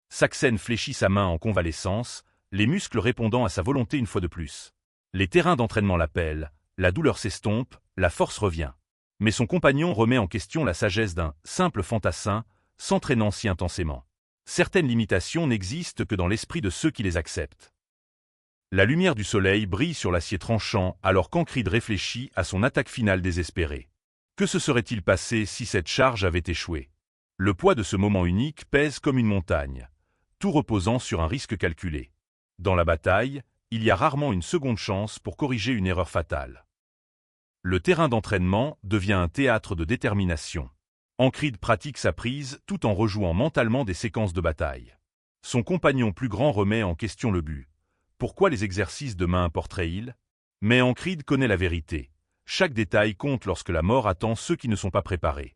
Saxen fléchit sa main en convalescence, les muscles répondant à sa volonté une fois de plus. Les terrains d'entraînement l'appellent, la douleur s'estompe, la force revient. Mais son compagnon remet en question la sagesse d'un simple fantassin, s'entraînant si intensément. Certaines limitations n'existent que dans l'esprit de ceux qui les acceptent. La lumière du soleil brille sur l'acier tranchant alors qu'Ancrid réfléchit à son attaque finale désespérée. Que se serait-il passé si cette charge avait échoué? Le poids de ce moment unique pèse comme une montagne, tout reposant sur un risque calculé. Dans la bataille, il y a rarement une seconde chance pour corriger une erreur fatale. Le terrain d'entraînement devient un théâtre de détermination. Ancrid pratique sa prise tout en rejouant mentalement des séquences de bataille. Son compagnon plus grand remet en question le but. Pourquoi les exercices de main importeraient-ils? Mais Ancrid connaît la vérité. Chaque détail compte lorsque la mort attend ceux qui ne sont pas préparés.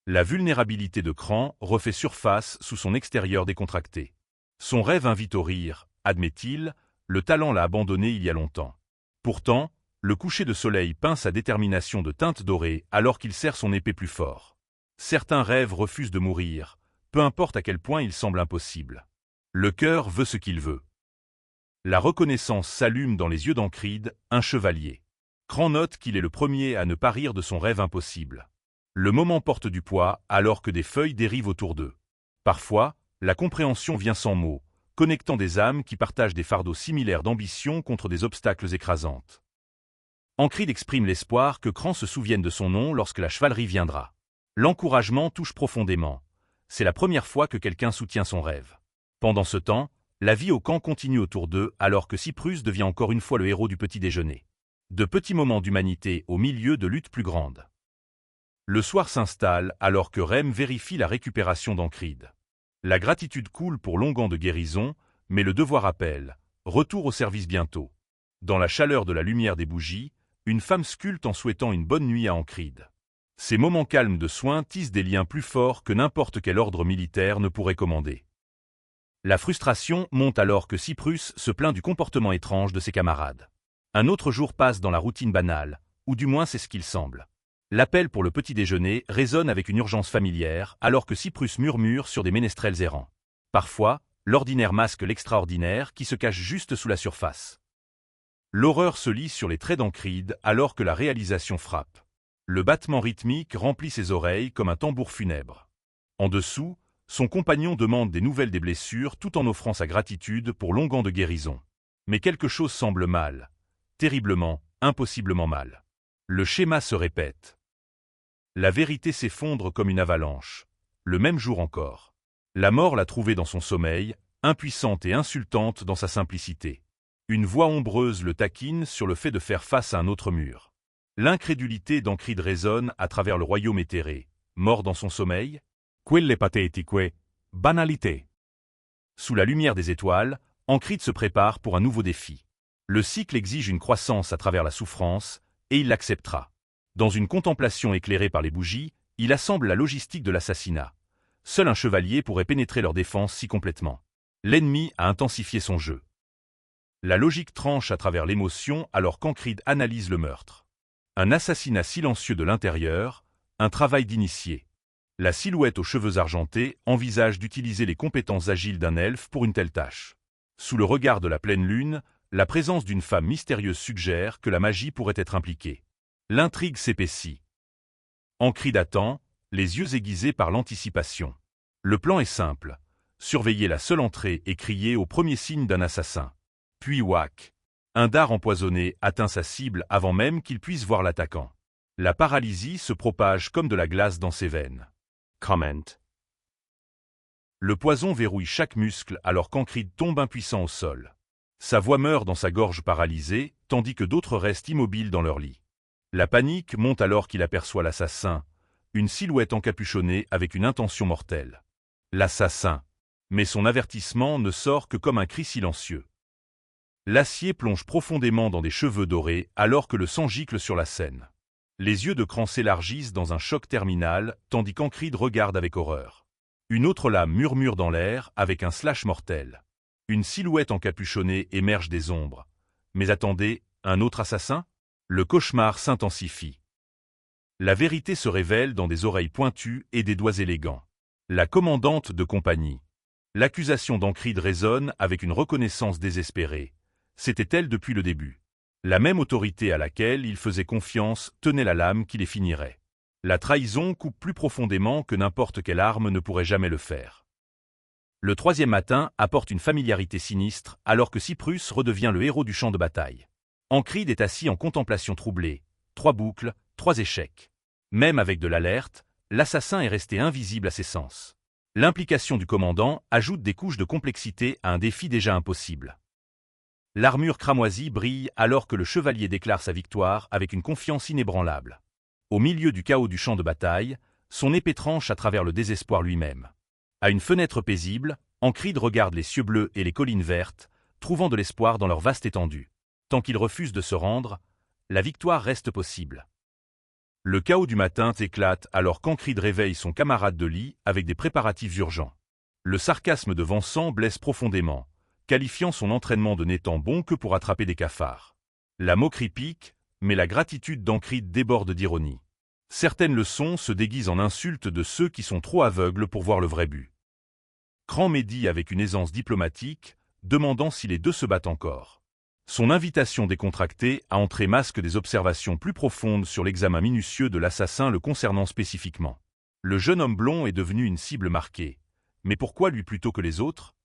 La vulnérabilité de Cran refait surface sous son extérieur décontracté. Son rêve invite au rire, admet-il, le talent l'a abandonné il y a longtemps. Pourtant, le coucher de soleil peint sa détermination de teinte dorée alors qu'il serre son épée plus fort. Certains rêves refusent de mourir, peu importe à quel point il semble impossible. Le cœur veut ce qu'il veut. La reconnaissance s'allume dans les yeux d'Ancrid, un chevalier. Cran note qu'il est le premier à ne pas rire de son rêve impossible. Le moment porte du poids alors que des feuilles dérivent autour d'eux. Parfois, la compréhension vient sans mots, connectant des âmes qui partagent des fardeaux similaires d'ambition contre des obstacles écrasantes. Ancrid exprime l'espoir que Cran se souvienne de son nom lorsque la chevalerie viendra. L'encouragement touche profondément. C'est la première fois que quelqu'un soutient son rêve. Pendant ce temps, la vie au camp continue autour d'eux alors que Cyprus devient encore une fois le héros du petit déjeuner. De petits moments d'humanité au milieu de luttes plus grandes. Le soir s'installe alors que Rem vérifie la récupération d'Ancrid. La gratitude coule pour Longan de guérison, mais le devoir appelle. Retour au service bientôt. Dans la chaleur de la lumière des bougies, une femme sculpte en souhaitant une bonne nuit à Ancrid. Ces moments calmes de soins tissent des liens plus forts que n'importe quel ordre militaire ne pourrait commander. La frustration monte alors que Cyprus se plaint du comportement étrange de ses camarades. Un autre jour passe dans la routine banale, ou du moins c'est ce qu'il semble. L'appel pour le petit déjeuner résonne avec une urgence familière alors que Cyprus murmure sur des ménestrels errants. Parfois, l'ordinaire masque l'extraordinaire qui se cache juste sous la surface. L'horreur se lit sur les traits d'Ancrid alors que la réalisation frappe. Le battement rythmique remplit ses oreilles comme un tambour funèbre. En dessous, son compagnon demande des nouvelles des blessures tout en offrant sa gratitude pour Longan de guérison. Mais quelque chose semble mal. Terriblement, impossiblement mal. Le schéma se répète. La vérité s'effondre comme une avalanche. Le même jour encore. La mort l'a trouvée dans son sommeil, impuissante et insultante dans sa simplicité. Une voix ombreuse le taquine sur le fait de faire face à un autre mur. L'incrédulité d'Ancrid résonne à travers le royaume éthéré. Mort dans son sommeil? Quelle pathétique banalité. Sous la lumière des étoiles, Ancrid se prépare pour un nouveau défi. Le cycle exige une croissance à travers la souffrance, et il l'acceptera. Dans une contemplation éclairée par les bougies, il assemble la logistique de l'assassinat. Seul un chevalier pourrait pénétrer leur défense si complètement. L'ennemi a intensifié son jeu. La logique tranche à travers l'émotion alors qu'Ancrid analyse le meurtre. Un assassinat silencieux de l'intérieur, un travail d'initié. La silhouette aux cheveux argentés envisage d'utiliser les compétences agiles d'un elfe pour une telle tâche. Sous le regard de la pleine lune, la présence d'une femme mystérieuse suggère que la magie pourrait être impliquée. L'intrigue s'épaissit. Ancrid attend, les yeux aiguisés par l'anticipation. Le plan est simple. Surveiller la seule entrée et crier au premier signe d'un assassin. Puis whack. Un dard empoisonné atteint sa cible avant même qu'il puisse voir l'attaquant. La paralysie se propage comme de la glace dans ses veines. Comment. Le poison verrouille chaque muscle alors qu'Ancrid tombe impuissant au sol. Sa voix meurt dans sa gorge paralysée, tandis que d'autres restent immobiles dans leur lit. La panique monte alors qu'il aperçoit l'assassin, une silhouette encapuchonnée avec une intention mortelle. L'assassin. Mais son avertissement ne sort que comme un cri silencieux. L'acier plonge profondément dans des cheveux dorés alors que le sang gicle sur la scène. Les yeux de Cran s'élargissent dans un choc terminal, tandis qu'Ancrid regarde avec horreur. Une autre lame murmure dans l'air avec un slash mortel. Une silhouette encapuchonnée émerge des ombres. Mais attendez, un autre assassin? Le cauchemar s'intensifie. La vérité se révèle dans des oreilles pointues et des doigts élégants. La commandante de compagnie. L'accusation d'Ancride résonne avec une reconnaissance désespérée. C'était elle depuis le début. La même autorité à laquelle il faisait confiance tenait la lame qui les finirait. La trahison coupe plus profondément que n'importe quelle arme ne pourrait jamais le faire. Le troisième matin apporte une familiarité sinistre alors que Cyprus redevient le héros du champ de bataille. Ancride est assis en contemplation troublée. 3 boucles, 3 échecs. Même avec de l'alerte, l'assassin est resté invisible à ses sens. L'implication du commandant ajoute des couches de complexité à un défi déjà impossible. L'armure cramoisie brille alors que le chevalier déclare sa victoire avec une confiance inébranlable. Au milieu du chaos du champ de bataille, son épée tranche à travers le désespoir lui-même. À une fenêtre paisible, Ancride regarde les cieux bleus et les collines vertes, trouvant de l'espoir dans leur vaste étendue. Tant qu'il refuse de se rendre, la victoire reste possible. Le chaos du matin éclate alors qu'Ancride réveille son camarade de lit avec des préparatifs urgents. Le sarcasme de Vincent blesse profondément, qualifiant son entraînement de n'étant bon que pour attraper des cafards. La moquerie pique, mais la gratitude d'Ancride déborde d'ironie. Certaines leçons se déguisent en insultes de ceux qui sont trop aveugles pour voir le vrai but. Cran médit avec une aisance diplomatique, demandant si les deux se battent encore. Son invitation décontractée a entré masque des observations plus profondes sur l'examen minutieux de l'assassin le concernant spécifiquement. Le jeune homme blond est devenu une cible marquée. Mais pourquoi lui plutôt que les autres?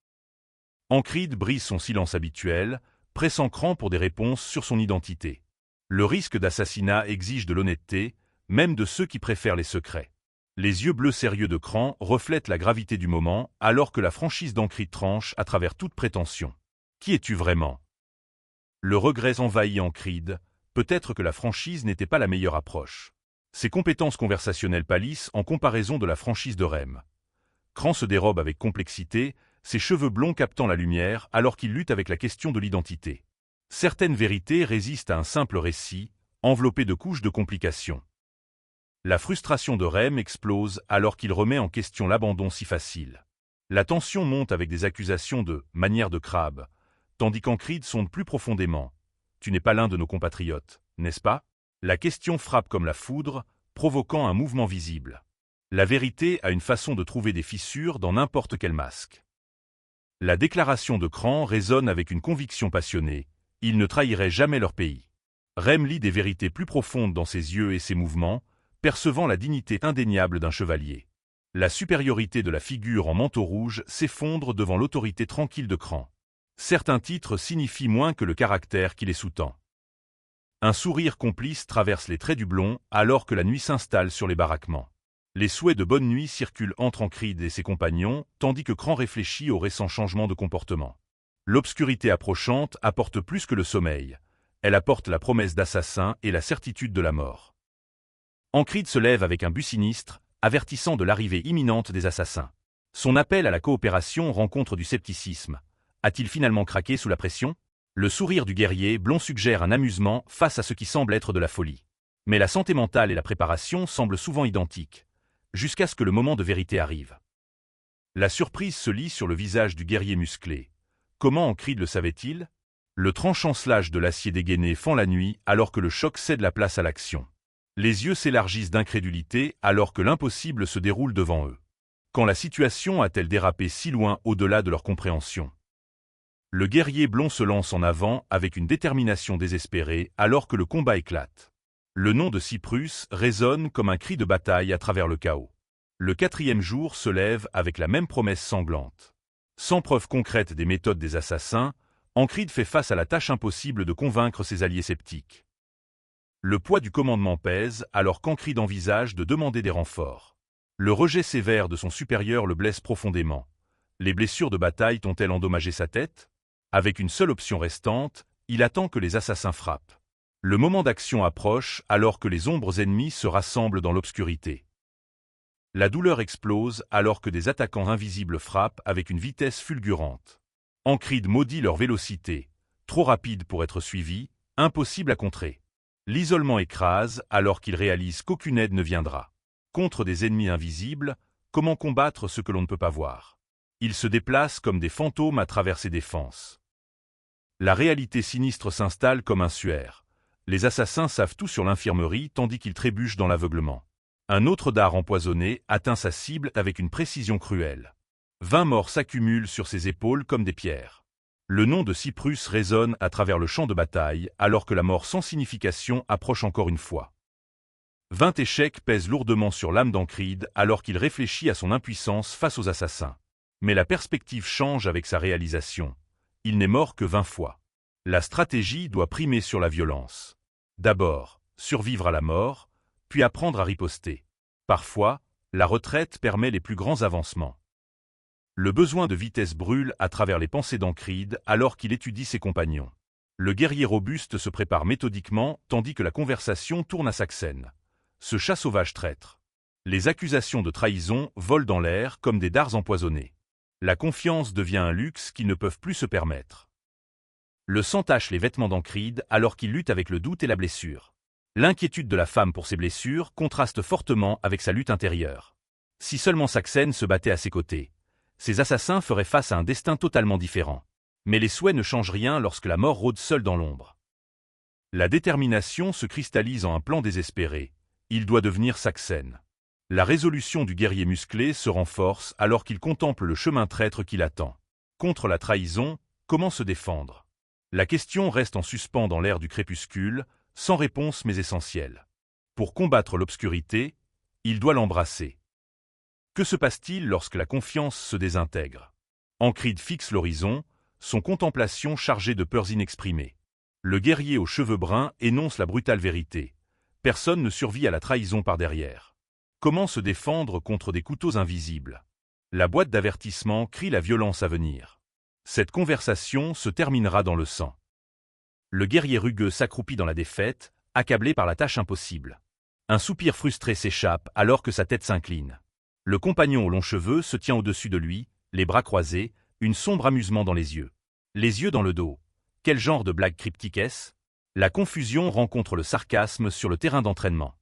Ancride brise son silence habituel, pressant Cran pour des réponses sur son identité. Le risque d'assassinat exige de l'honnêteté, même de ceux qui préfèrent les secrets. Les yeux bleus sérieux de Cran reflètent la gravité du moment, alors que la franchise d'Ancride tranche à travers toute prétention. Qui es-tu vraiment? Le regret envahit Ancride, peut-être que la franchise n'était pas la meilleure approche. Ses compétences conversationnelles pâlissent en comparaison de la franchise de Rem. Cran se dérobe avec complexité, ses cheveux blonds captant la lumière alors qu'il lutte avec la question de l'identité. Certaines vérités résistent à un simple récit, enveloppé de couches de complications. La frustration de Rem explose alors qu'il remet en question l'abandon si facile. La tension monte avec des accusations de « manière de crabe », tandis qu'Ancride sonde plus profondément. « Tu n'es pas l'un de nos compatriotes, n'est-ce pas ?» La question frappe comme la foudre, provoquant un mouvement visible. La vérité a une façon de trouver des fissures dans n'importe quel masque. La déclaration de Cran résonne avec une conviction passionnée. Ils ne trahiraient jamais leur pays. Rem lit des vérités plus profondes dans ses yeux et ses mouvements, percevant la dignité indéniable d'un chevalier. La supériorité de la figure en manteau rouge s'effondre devant l'autorité tranquille de Cran. Certains titres signifient moins que le caractère qui les sous-tend. Un sourire complice traverse les traits du blond alors que la nuit s'installe sur les baraquements. Les souhaits de bonne nuit circulent entre Ancride et ses compagnons, tandis que Cran réfléchit au récent changement de comportement. L'obscurité approchante apporte plus que le sommeil. Elle apporte la promesse d'assassin et la certitude de la mort. Ancride se lève avec un but sinistre, avertissant de l'arrivée imminente des assassins. Son appel à la coopération rencontre du scepticisme. A-t-il finalement craqué sous la pression? Le sourire du guerrier blond suggère un amusement face à ce qui semble être de la folie. Mais la santé mentale et la préparation semblent souvent identiques, jusqu'à ce que le moment de vérité arrive. La surprise se lit sur le visage du guerrier musclé. Comment Ancride le savait-il? Le tranchant slash de l'acier dégainé fend la nuit alors que le choc cède la place à l'action. Les yeux s'élargissent d'incrédulité alors que l'impossible se déroule devant eux. Quand la situation a-t-elle dérapé si loin au-delà de leur compréhension? Le guerrier blond se lance en avant avec une détermination désespérée alors que le combat éclate. Le nom de Cyprus résonne comme un cri de bataille à travers le chaos. Le 4e jour se lève avec la même promesse sanglante. Sans preuve concrète des méthodes des assassins, Ancride fait face à la tâche impossible de convaincre ses alliés sceptiques. Le poids du commandement pèse alors qu'Ancride envisage de demander des renforts. Le rejet sévère de son supérieur le blesse profondément. Les blessures de bataille ont-elles endommagé sa tête? Avec une seule option restante, il attend que les assassins frappent. Le moment d'action approche alors que les ombres ennemies se rassemblent dans l'obscurité. La douleur explose alors que des attaquants invisibles frappent avec une vitesse fulgurante. Ancride maudit leur vélocité, trop rapide pour être suivi, impossible à contrer. L'isolement écrase alors qu'il réalise qu'aucune aide ne viendra. Contre des ennemis invisibles, comment combattre ce que l'on ne peut pas voir? Ils se déplacent comme des fantômes à travers ses défenses. La réalité sinistre s'installe comme un suaire. Les assassins savent tout sur l'infirmerie tandis qu'ils trébuchent dans l'aveuglement. Un autre dard empoisonné atteint sa cible avec une précision cruelle. 20 morts s'accumulent sur ses épaules comme des pierres. Le nom de Cyprus résonne à travers le champ de bataille alors que la mort sans signification approche encore une fois. 20 échecs pèsent lourdement sur l'âme d'Ancride alors qu'il réfléchit à son impuissance face aux assassins. Mais la perspective change avec sa réalisation. Il n'est mort que 20 fois. La stratégie doit primer sur la violence. D'abord, survivre à la mort, puis apprendre à riposter. Parfois, la retraite permet les plus grands avancements. Le besoin de vitesse brûle à travers les pensées d'Ancride alors qu'il étudie ses compagnons. Le guerrier robuste se prépare méthodiquement tandis que la conversation tourne à Saxène. Ce chat sauvage traître. Les accusations de trahison volent dans l'air comme des dards empoisonnés. La confiance devient un luxe qu'ils ne peuvent plus se permettre. Le sang tache les vêtements d'Ancride alors qu'il lutte avec le doute et la blessure. L'inquiétude de la femme pour ses blessures contraste fortement avec sa lutte intérieure. Si seulement Saxène se battait à ses côtés, ces assassins feraient face à un destin totalement différent. Mais les souhaits ne changent rien lorsque la mort rôde seule dans l'ombre. La détermination se cristallise en un plan désespéré. Il doit devenir Saxène. La résolution du guerrier musclé se renforce alors qu'il contemple le chemin traître qui l'attend. Contre la trahison, comment se défendre? La question reste en suspens dans l'air du crépuscule, sans réponse mais essentielle. Pour combattre l'obscurité, il doit l'embrasser. Que se passe-t-il lorsque la confiance se désintègre? Ancride fixe l'horizon, son contemplation chargée de peurs inexprimées. Le guerrier aux cheveux bruns énonce la brutale vérité. Personne ne survit à la trahison par derrière. Comment se défendre contre des couteaux invisibles? La boîte d'avertissement crie la violence à venir. Cette conversation se terminera dans le sang. Le guerrier rugueux s'accroupit dans la défaite, accablé par la tâche impossible. Un soupir frustré s'échappe alors que sa tête s'incline. Le compagnon aux longs cheveux se tient au-dessus de lui, les bras croisés, une sombre amusement dans les yeux. Les yeux dans le dos. Quel genre de blague cryptique est-ce? La confusion rencontre le sarcasme sur le terrain d'entraînement.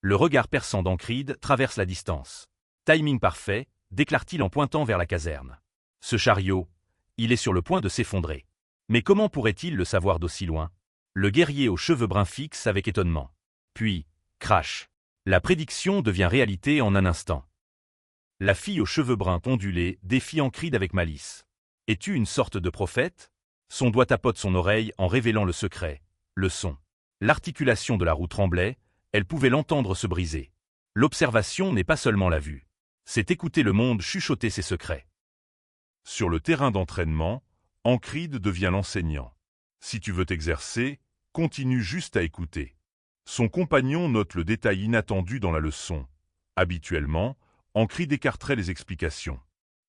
Le regard perçant d'Ancride traverse la distance. Timing parfait, déclare-t-il en pointant vers la caserne. Ce chariot, il est sur le point de s'effondrer. Mais comment pourrait-il le savoir d'aussi loin? Le guerrier aux cheveux bruns fixe avec étonnement. Puis, crash. La prédiction devient réalité en un instant. La fille aux cheveux bruns ondulés défie Ancride avec malice. Es-tu une sorte de prophète? Son doigt tapote son oreille en révélant le secret, le son. L'articulation de la roue tremblait, elle pouvait l'entendre se briser. L'observation n'est pas seulement la vue. C'est écouter le monde chuchoter ses secrets. Sur le terrain d'entraînement, Ancride devient l'enseignant. Si tu veux t'exercer, continue juste à écouter. Son compagnon note le détail inattendu dans la leçon. Habituellement, Ancride écarterait les explications.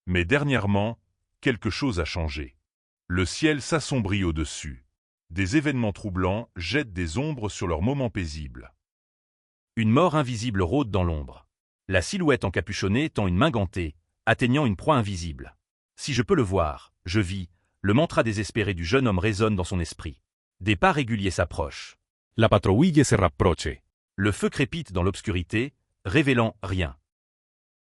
Mais dernièrement, quelque chose a changé. Le ciel s'assombrit au-dessus. Des événements troublants jettent des ombres sur leurs moments paisibles. Une mort invisible rôde dans l'ombre. La silhouette encapuchonnée tend une main gantée, atteignant une proie invisible. Si je peux le voir, je vis, le mantra désespéré du jeune homme résonne dans son esprit. Des pas réguliers s'approchent. La patrouille se rapproche. Le feu crépite dans l'obscurité, révélant rien.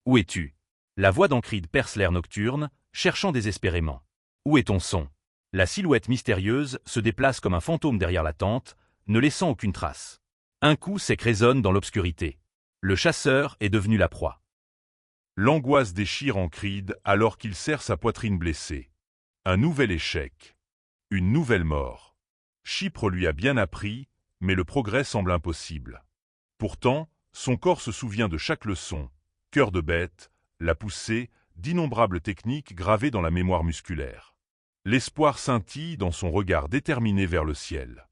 Où es-tu? La voix d'Ancride perce l'air nocturne, cherchant désespérément. Où est ton son? La silhouette mystérieuse se déplace comme un fantôme derrière la tente, ne laissant aucune trace. Un coup sec résonne dans l'obscurité. Le chasseur est devenu la proie. L'angoisse déchire Ancride alors qu'il serre sa poitrine blessée. Un nouvel échec. Une nouvelle mort. Chypre lui a bien appris, mais le progrès semble impossible. Pourtant, son corps se souvient de chaque leçon. Cœur de bête, la poussée, d'innombrables techniques gravées dans la mémoire musculaire. L'espoir scintille dans son regard déterminé vers le ciel.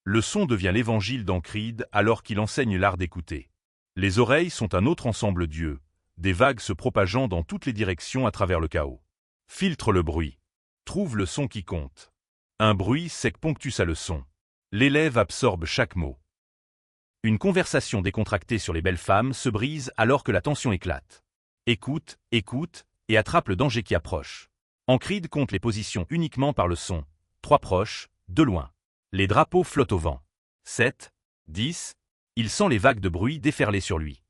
Le son devient l'évangile d'Ancride alors qu'il enseigne l'art d'écouter. Les oreilles sont un autre ensemble d'yeux, des vagues se propageant dans toutes les directions à travers le chaos. Filtre le bruit. Trouve le son qui compte. Un bruit sec ponctue sa leçon. L'élève absorbe chaque mot. Une conversation décontractée sur les belles femmes se brise alors que la tension éclate. Écoute, écoute, et attrape le danger qui approche. Ancride compte les positions uniquement par le son. 3 proches, 2 loin. Les drapeaux flottent au vent. 7, 10, il sent les vagues de bruit déferler sur lui.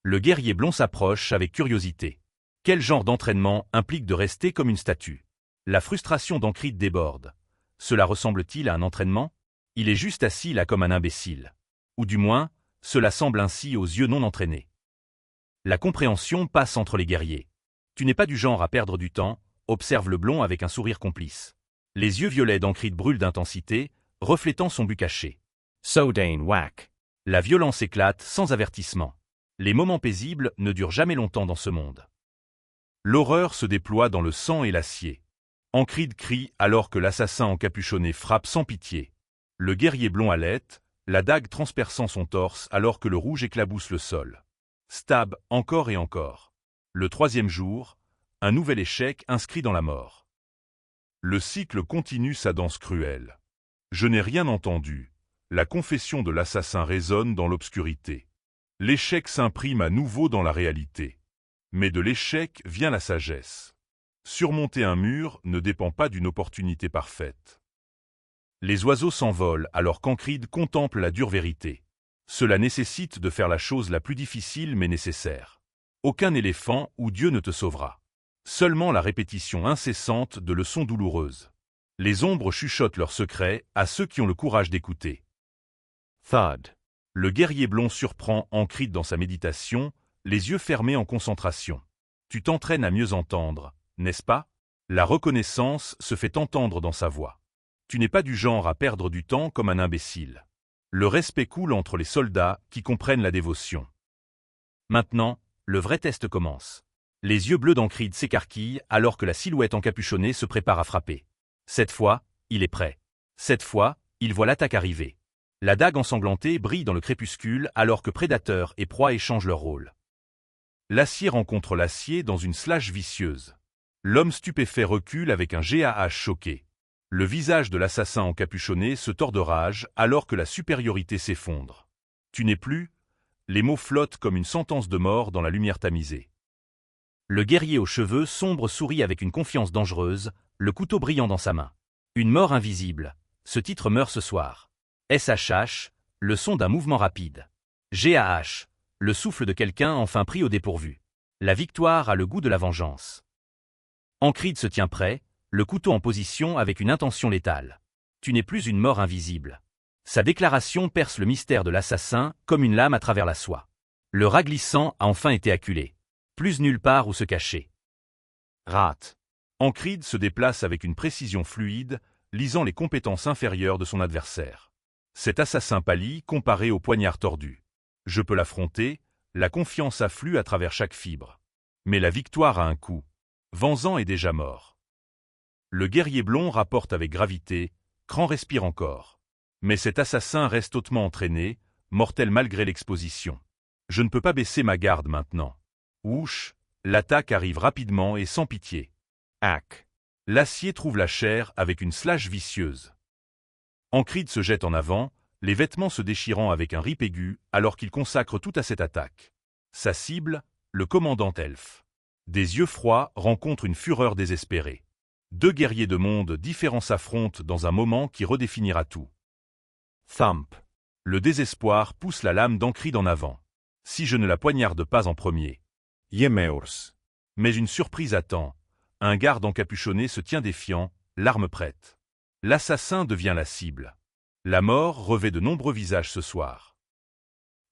Le guerrier blond s'approche avec curiosité. Quel genre d'entraînement implique de rester comme une statue? La frustration d'Ancride déborde. Cela ressemble-t-il à un entraînement? Il est juste assis là comme un imbécile. Ou du moins, Cela semble ainsi aux yeux non entraînés. La compréhension passe entre les guerriers. Tu n'es pas du genre à perdre du temps, observe le blond avec un sourire complice. Les yeux violets d'Ancrid brûlent d'intensité, reflétant son but caché. Sodane whack. La violence éclate sans avertissement. Les moments paisibles ne durent jamais longtemps dans ce monde. L'horreur se déploie dans le sang et l'acier. Ancrid crie alors que l'assassin encapuchonné frappe sans pitié. Le guerrier blond halète, la dague transperçant son torse alors que le rouge éclabousse le sol. Stab encore et encore. Le troisième jour, un nouvel échec inscrit dans la mort. Le cycle continue sa danse cruelle. Je n'ai rien entendu. La confession de l'assassin résonne dans l'obscurité. L'échec s'imprime à nouveau dans la réalité. Mais de l'échec vient la sagesse. Surmonter un mur ne dépend pas d'une opportunité parfaite. Les oiseaux s'envolent alors qu'Ancrid contemple la dure vérité. Cela nécessite de faire la chose la plus difficile mais nécessaire. Aucun éléphant ou Dieu ne te sauvera. Seulement la répétition incessante de leçons douloureuses. Les ombres chuchotent leurs secrets à ceux qui ont le courage d'écouter. Thud. Le guerrier blond surprend Ancrid dans sa méditation, les yeux fermés en concentration. Tu t'entraînes à mieux entendre, n'est-ce pas? La reconnaissance se fait entendre dans sa voix. Tu n'es pas du genre à perdre du temps comme un imbécile. Le respect coule entre les soldats qui comprennent la dévotion. Maintenant, le vrai test commence. Les yeux bleus d'Ancrid s'écarquillent alors que la silhouette encapuchonnée se prépare à frapper. Cette fois, il est prêt. Cette fois, il voit l'attaque arriver. La dague ensanglantée brille dans le crépuscule alors que prédateur et proie échangent leur rôle. L'acier rencontre l'acier dans une slash vicieuse. L'homme stupéfait recule avec un GAH choqué. Le visage de l'assassin encapuchonné se tord de rage alors que la supériorité s'effondre. Tu n'es plus. Les mots flottent comme une sentence de mort dans la lumière tamisée. Le guerrier aux cheveux sombres sourit avec une confiance dangereuse, le couteau brillant dans sa main. Une mort invisible. Ce titre meurt ce soir. SHH, le son d'un mouvement rapide. GAH, le souffle de quelqu'un enfin pris au dépourvu. La victoire a le goût de la vengeance. Ancrid se tient prêt, le couteau en position avec une intention létale. Tu n'es plus une mort invisible. Sa déclaration perce le mystère de l'assassin comme une lame à travers la soie. Le rat glissant a enfin été acculé. Plus nulle part où se cacher. Rate. Ancrid se déplace avec une précision fluide, lisant les compétences inférieures de son adversaire. Cet assassin pâlit comparé au poignard tordu. Je peux l'affronter, la confiance afflue à travers chaque fibre. Mais la victoire a un coût. Vanzan est déjà mort. Le guerrier blond rapporte avec gravité, Cran respire encore. Mais cet assassin reste hautement entraîné, mortel malgré l'exposition. Je ne peux pas baisser ma garde maintenant. Ouch, l'attaque arrive rapidement et sans pitié. Hack. L'acier trouve la chair avec une slash vicieuse. Ancrid se jette en avant, les vêtements se déchirant avec un rip aigu alors qu'il consacre tout à cette attaque. Sa cible, le commandant elfe. Des yeux froids rencontrent une fureur désespérée. Deux guerriers de mondes différents s'affrontent dans un moment qui redéfinira tout. Thump. Le désespoir pousse la lame d'Ancrid en avant. Si je ne la poignarde pas en premier. Yemeurs. Mais une surprise attend. Un garde encapuchonné se tient défiant, l'arme prête. L'assassin devient la cible. La mort revêt de nombreux visages ce soir.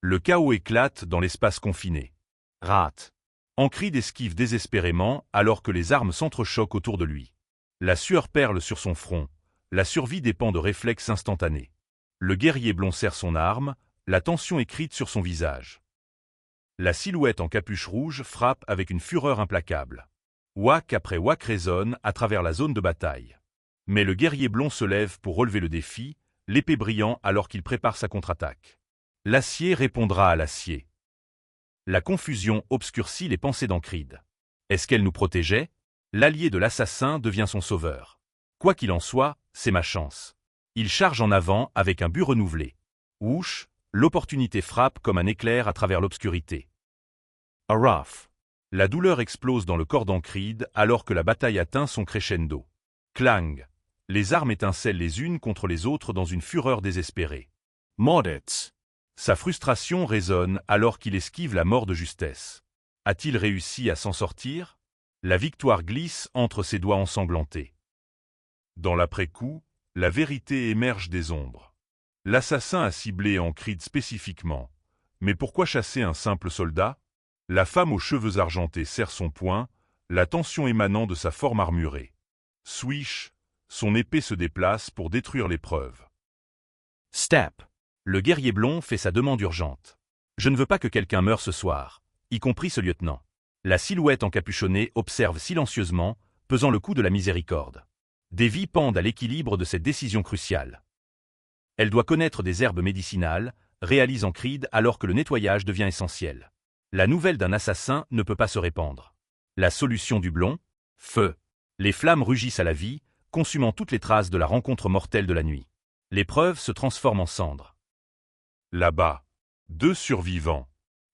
Le chaos éclate dans l'espace confiné. Rate. Ancrid esquive désespérément alors que les armes s'entrechoquent autour de lui. La sueur perle sur son front. La survie dépend de réflexes instantanés. Le guerrier blond serre son arme, la tension écrite sur son visage. La silhouette en capuche rouge frappe avec une fureur implacable. Whack après whack résonne à travers la zone de bataille. Mais le guerrier blond se lève pour relever le défi, l'épée brillant alors qu'il prépare sa contre-attaque. L'acier répondra à l'acier. La confusion obscurcit les pensées d'Ancrid. Est-ce qu'elle nous protégeait? L'allié de l'assassin devient son sauveur. Quoi qu'il en soit, c'est ma chance. Il charge en avant avec un but renouvelé. Whoosh, l'opportunité frappe comme un éclair à travers l'obscurité. Araf. La douleur explose dans le corps d'Ancrid alors que la bataille atteint son crescendo. Clang. Les armes étincellent les unes contre les autres dans une fureur désespérée. Maudits. Sa frustration résonne alors qu'il esquive la mort de justesse. A-t-il réussi à s'en sortir? La victoire glisse entre ses doigts ensanglantés. Dans l'après-coup, la vérité émerge des ombres. L'assassin a ciblé Ancrid spécifiquement. Mais pourquoi chasser un simple soldat? La femme aux cheveux argentés serre son poing, la tension émanant de sa forme armurée. Swish, son épée se déplace pour détruire l'épreuve. Step. Le guerrier blond fait sa demande urgente. Je ne veux pas que quelqu'un meure ce soir, y compris ce lieutenant. La silhouette encapuchonnée observe silencieusement, pesant le coup de la miséricorde. Des vies pendent à l'équilibre de cette décision cruciale. Elle doit connaître des herbes médicinales, réalise en Creed alors que le nettoyage devient essentiel. La nouvelle d'un assassin ne peut pas se répandre. La solution du blond? Feu. Les flammes rugissent à la vie, consumant toutes les traces de la rencontre mortelle de la nuit. L'épreuve se transforme en cendres. Là-bas, 2 survivants.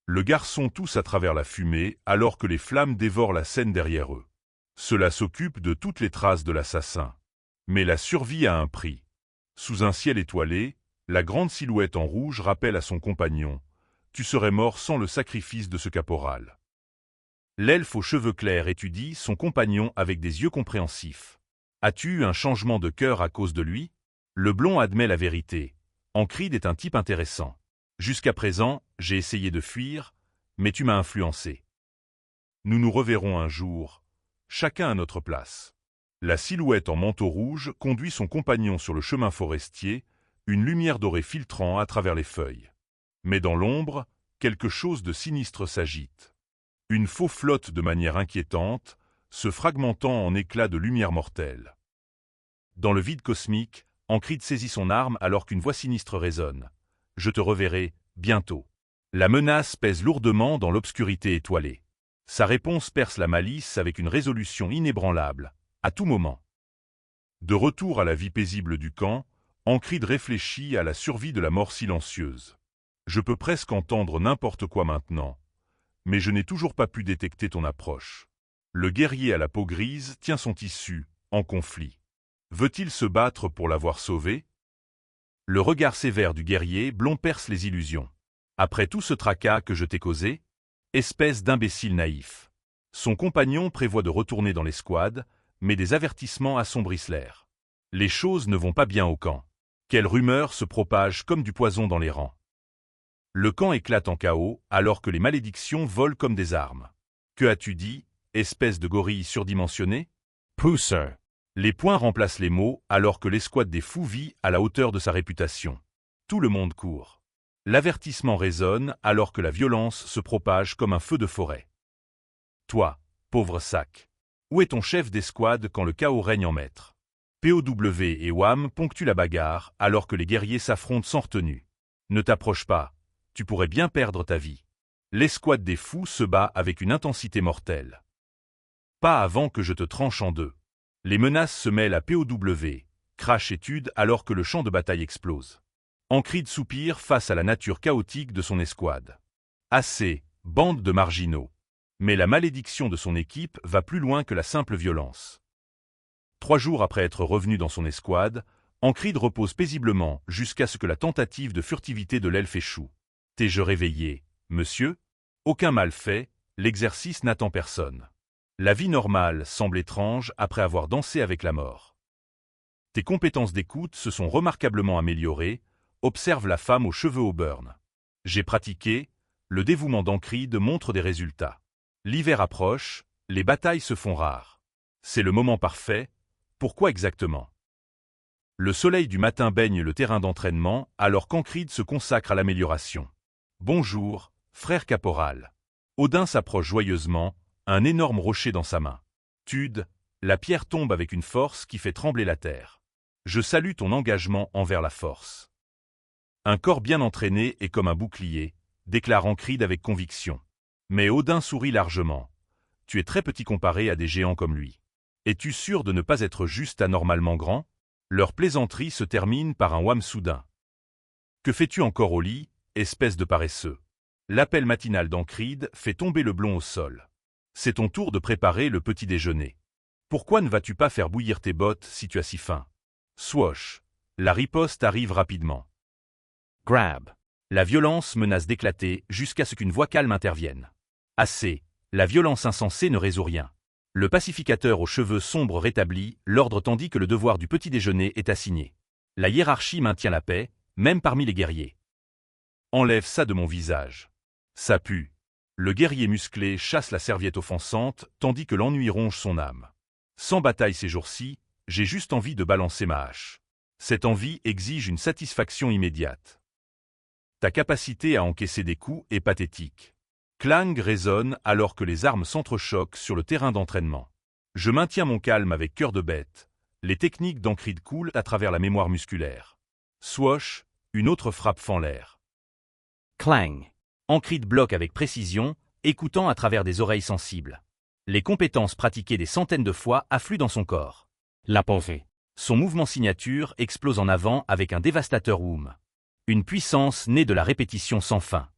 Le garçon tousse à travers la fumée alors que les flammes dévorent la scène derrière eux. Cela s'occupe de toutes les traces de l'assassin. Mais la survie a un prix. Sous un ciel étoilé, la grande silhouette en rouge rappelle à son compagnon « Tu serais mort sans le sacrifice de ce caporal ». L'elfe aux cheveux clairs étudie son compagnon avec des yeux compréhensifs. « As-tu eu un changement de cœur à cause de lui ?» Le blond admet la vérité. Ancrid est un type intéressant. Jusqu'à présent, j'ai essayé de fuir, mais tu m'as influencé. Nous nous reverrons un jour, chacun à notre place. La silhouette en manteau rouge conduit son compagnon sur le chemin forestier, une lumière dorée filtrant à travers les feuilles. Mais dans l'ombre, quelque chose de sinistre s'agite. Une faux flotte de manière inquiétante, se fragmentant en éclats de lumière mortelle. Dans le vide cosmique, Ancrid saisit son arme alors qu'une voix sinistre résonne. « Je te reverrai, bientôt. » La menace pèse lourdement dans l'obscurité étoilée. Sa réponse perce la malice avec une résolution inébranlable, à tout moment. De retour à la vie paisible du camp, Ancrid réfléchit à la survie de la mort silencieuse. Je peux presque entendre n'importe quoi maintenant, mais je n'ai toujours pas pu détecter ton approche. Le guerrier à la peau grise tient son tissu, en conflit. Veut-il se battre pour l'avoir sauvé? Le regard sévère du guerrier blond perce les illusions. Après tout ce tracas que je t'ai causé? Espèce d'imbécile naïf. Son compagnon prévoit de retourner dans l'escouade, mais des avertissements assombrissent l'air. Les choses ne vont pas bien au camp. Quelle rumeur se propage comme du poison dans les rangs. Le camp éclate en chaos alors que les malédictions volent comme des armes. Que as-tu dit, espèce de gorille surdimensionnée? Pusser. Les poings remplacent les mots alors que l'escouade des fous vit à la hauteur de sa réputation. Tout le monde court. L'avertissement résonne alors que la violence se propage comme un feu de forêt. Toi, pauvre sac, où est ton chef d'escouade quand le chaos règne en maître? POW et WAM ponctuent la bagarre alors que les guerriers s'affrontent sans retenue. Ne t'approche pas, tu pourrais bien perdre ta vie. L'escouade des fous se bat avec une intensité mortelle. Pas avant que je te tranche en deux. Les menaces se mêlent à POW, crash étude alors que le champ de bataille explose. Ancrid soupire face à la nature chaotique de son escouade. Assez, bande de marginaux. Mais la malédiction de son équipe va plus loin que la simple violence. 3 jours après être revenu dans son escouade, Ancrid repose paisiblement jusqu'à ce que la tentative de furtivité de l'elfe échoue. T'ai-je réveillé, monsieur? Aucun mal fait, l'exercice n'attend personne. La vie normale semble étrange après avoir dansé avec la mort. Tes compétences d'écoute se sont remarquablement améliorées, observe la femme aux cheveux au burn. J'ai pratiqué, le dévouement d'Ancrid montre des résultats. L'hiver approche, les batailles se font rares. C'est le moment parfait, pourquoi exactement? Le soleil du matin baigne le terrain d'entraînement alors qu'Ancrid se consacre à l'amélioration. Bonjour, frère caporal. Odin s'approche joyeusement, un énorme rocher dans sa main. Tude, la pierre tombe avec une force qui fait trembler la terre. Je salue ton engagement envers la force. Un corps bien entraîné est comme un bouclier, déclare Ancrid avec conviction. Mais Odin sourit largement. Tu es très petit comparé à des géants comme lui. Es-tu sûr de ne pas être juste anormalement grand? Leur plaisanterie se termine par un wham soudain. Que fais-tu encore au lit, espèce de paresseux? L'appel matinal d'Ancrid fait tomber le blond au sol. C'est ton tour de préparer le petit déjeuner. Pourquoi ne vas-tu pas faire bouillir tes bottes si tu as si faim? Swash. La riposte arrive rapidement. Grab. La violence menace d'éclater jusqu'à ce qu'une voix calme intervienne. Assez. La violence insensée ne résout rien. Le pacificateur aux cheveux sombres rétablit l'ordre tandis que le devoir du petit déjeuner est assigné. La hiérarchie maintient la paix, même parmi les guerriers. Enlève ça de mon visage. Ça pue. Le guerrier musclé chasse la serviette offensante, tandis que l'ennui ronge son âme. Sans bataille ces jours-ci, j'ai juste envie de balancer ma hache. Cette envie exige une satisfaction immédiate. Ta capacité à encaisser des coups est pathétique. Clang résonne alors que les armes s'entrechoquent sur le terrain d'entraînement. Je maintiens mon calme avec cœur de bête. Les techniques d'Ancrid coulent à travers la mémoire musculaire. Swash, une autre frappe fend l'air. Clang. Ancrid bloque avec précision, écoutant à travers des oreilles sensibles. Les compétences pratiquées des centaines de fois affluent dans son corps. La posée. Son mouvement signature explose en avant avec un dévastateur woom. Une puissance née de la répétition sans fin.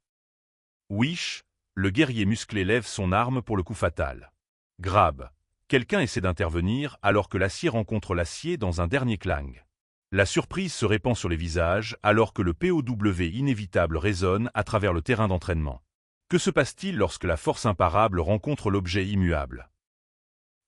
Wish, le guerrier musclé lève son arme pour le coup fatal. Grab. Quelqu'un essaie d'intervenir alors que l'acier rencontre l'acier dans un dernier clang. La surprise se répand sur les visages alors que le POW inévitable résonne à travers le terrain d'entraînement. Que se passe-t-il lorsque la force imparable rencontre l'objet immuable?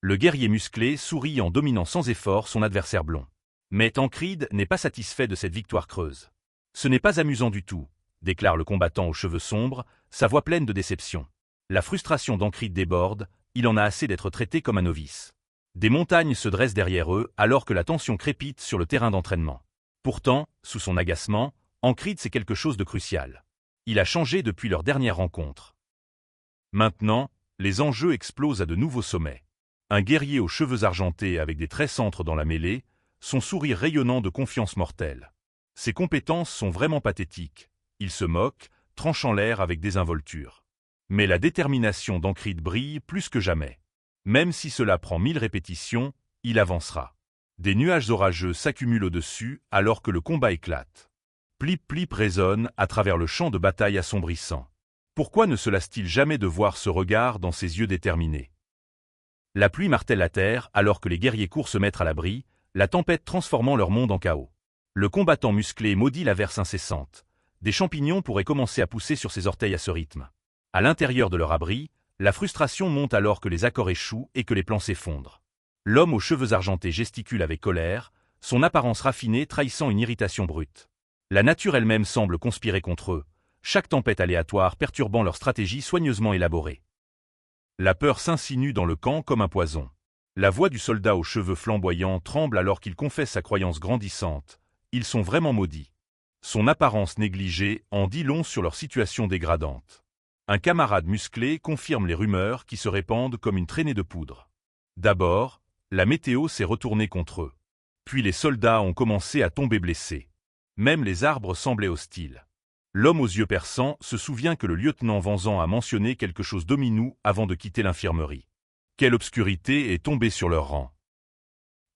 Le guerrier musclé sourit en dominant sans effort son adversaire blond. Mais Tancred n'est pas satisfait de cette victoire creuse. Ce n'est pas amusant du tout, déclare le combattant aux cheveux sombres, sa voix pleine de déception. La frustration d'Ancrid déborde, il en a assez d'être traité comme un novice. Des montagnes se dressent derrière eux alors que la tension crépite sur le terrain d'entraînement. Pourtant, sous son agacement, Ancrid c'est quelque chose de crucial. Il a changé depuis leur dernière rencontre. Maintenant, les enjeux explosent à de nouveaux sommets. Un guerrier aux cheveux argentés avec des traits centres dans la mêlée, son sourire rayonnant de confiance mortelle. Ses compétences sont vraiment pathétiques. Il se moque, tranchant l'air avec désinvolture. Mais la détermination d'Ancrid brille plus que jamais. Même si cela prend 1000 répétitions, il avancera. Des nuages orageux s'accumulent au-dessus alors que le combat éclate. Plip-plip résonne à travers le champ de bataille assombrissant. Pourquoi ne se lasse-t-il jamais de voir ce regard dans ses yeux déterminés? La pluie martèle la terre alors que les guerriers courent se mettre à l'abri, la tempête transformant leur monde en chaos. Le combattant musclé maudit l'averse incessante. Des champignons pourraient commencer à pousser sur ses orteils à ce rythme. À l'intérieur de leur abri, la frustration monte alors que les accords échouent et que les plans s'effondrent. L'homme aux cheveux argentés gesticule avec colère, son apparence raffinée trahissant une irritation brute. La nature elle-même semble conspirer contre eux, chaque tempête aléatoire perturbant leur stratégie soigneusement élaborée. La peur s'insinue dans le camp comme un poison. La voix du soldat aux cheveux flamboyants tremble alors qu'il confesse sa croyance grandissante. Ils sont vraiment maudits. Son apparence négligée en dit long sur leur situation dégradante. Un camarade musclé confirme les rumeurs qui se répandent comme une traînée de poudre. D'abord, la météo s'est retournée contre eux. Puis les soldats ont commencé à tomber blessés. Même les arbres semblaient hostiles. L'homme aux yeux perçants se souvient que le lieutenant Vanzan a mentionné quelque chose d'ominous avant de quitter l'infirmerie. Quelle obscurité est tombée sur leur rang.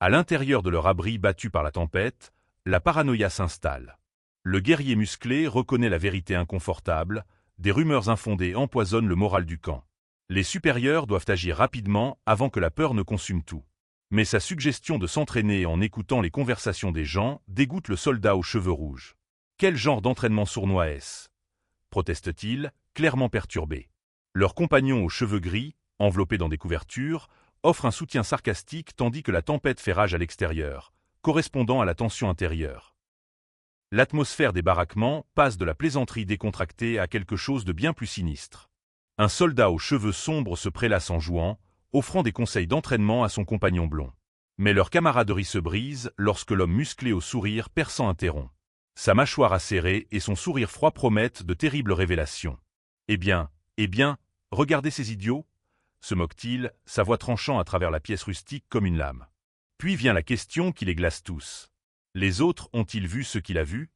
À l'intérieur de leur abri battu par la tempête, la paranoïa s'installe. Le guerrier musclé reconnaît la vérité inconfortable, des rumeurs infondées empoisonnent le moral du camp. Les supérieurs doivent agir rapidement avant que la peur ne consume tout. Mais sa suggestion de s'entraîner en écoutant les conversations des gens dégoûte le soldat aux cheveux rouges. Quel genre d'entraînement sournois est-ce? Proteste-t-il, clairement perturbé. Leur compagnon aux cheveux gris, enveloppé dans des couvertures, offre un soutien sarcastique tandis que la tempête fait rage à l'extérieur, correspondant à la tension intérieure. L'atmosphère des baraquements passe de la plaisanterie décontractée à quelque chose de bien plus sinistre. Un soldat aux cheveux sombres se prélasse en jouant, offrant des conseils d'entraînement à son compagnon blond. Mais leur camaraderie se brise lorsque l'homme musclé au sourire perçant interrompt. Sa mâchoire acérée et son sourire froid promettent de terribles révélations. Eh bien, regardez ces idiots, se moque-t-il, sa voix tranchant à travers la pièce rustique comme une lame. Puis vient la question qui les glace tous. Les autres ont-ils vu ce qu'il a vu?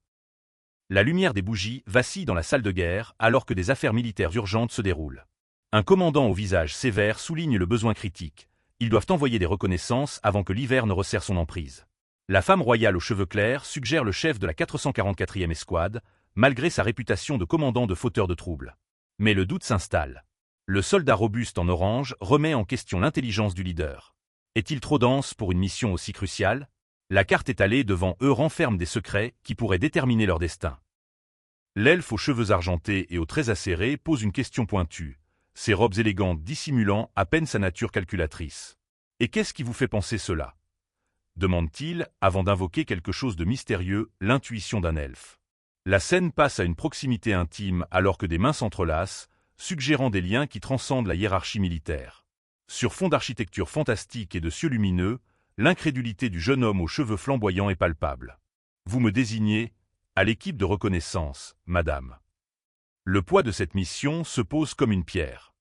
La lumière des bougies vacille dans la salle de guerre alors que des affaires militaires urgentes se déroulent. Un commandant au visage sévère souligne le besoin critique. Ils doivent envoyer des reconnaissances avant que l'hiver ne resserre son emprise. La femme royale aux cheveux clairs suggère le chef de la 444e escouade, malgré sa réputation de commandant de fauteur de troubles. Mais le doute s'installe. Le soldat robuste en orange remet en question l'intelligence du leader. Est-il trop dense pour une mission aussi cruciale? La carte étalée devant eux renferme des secrets qui pourraient déterminer leur destin. L'elfe aux cheveux argentés et aux traits acérés pose une question pointue, ses robes élégantes dissimulant à peine sa nature calculatrice. « Et qu'est-ce qui vous fait penser cela ?» demande-t-il avant d'invoquer quelque chose de mystérieux, l'intuition d'un elfe. La scène passe à une proximité intime alors que des mains s'entrelacent, suggérant des liens qui transcendent la hiérarchie militaire. Sur fond d'architecture fantastique et de cieux lumineux, l'incrédulité du jeune homme aux cheveux flamboyants est palpable. Vous me désignez à l'équipe de reconnaissance, madame. Le poids de cette mission se pose comme une pierre.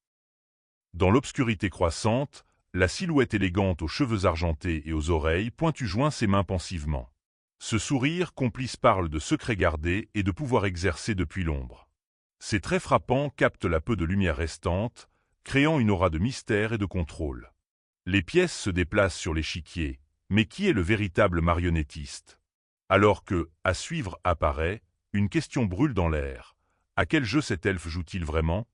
Dans l'obscurité croissante, la silhouette élégante aux cheveux argentés et aux oreilles pointu joint ses mains pensivement. Ce sourire complice parle de secrets gardés et de pouvoir exercé depuis l'ombre. Ces traits frappants captent la peu de lumière restante, créant une aura de mystère et de contrôle. Les pièces se déplacent sur l'échiquier, mais qui est le véritable marionnettiste? Alors que, à suivre apparaît, une question brûle dans l'air. À quel jeu cet elfe joue-t-il vraiment?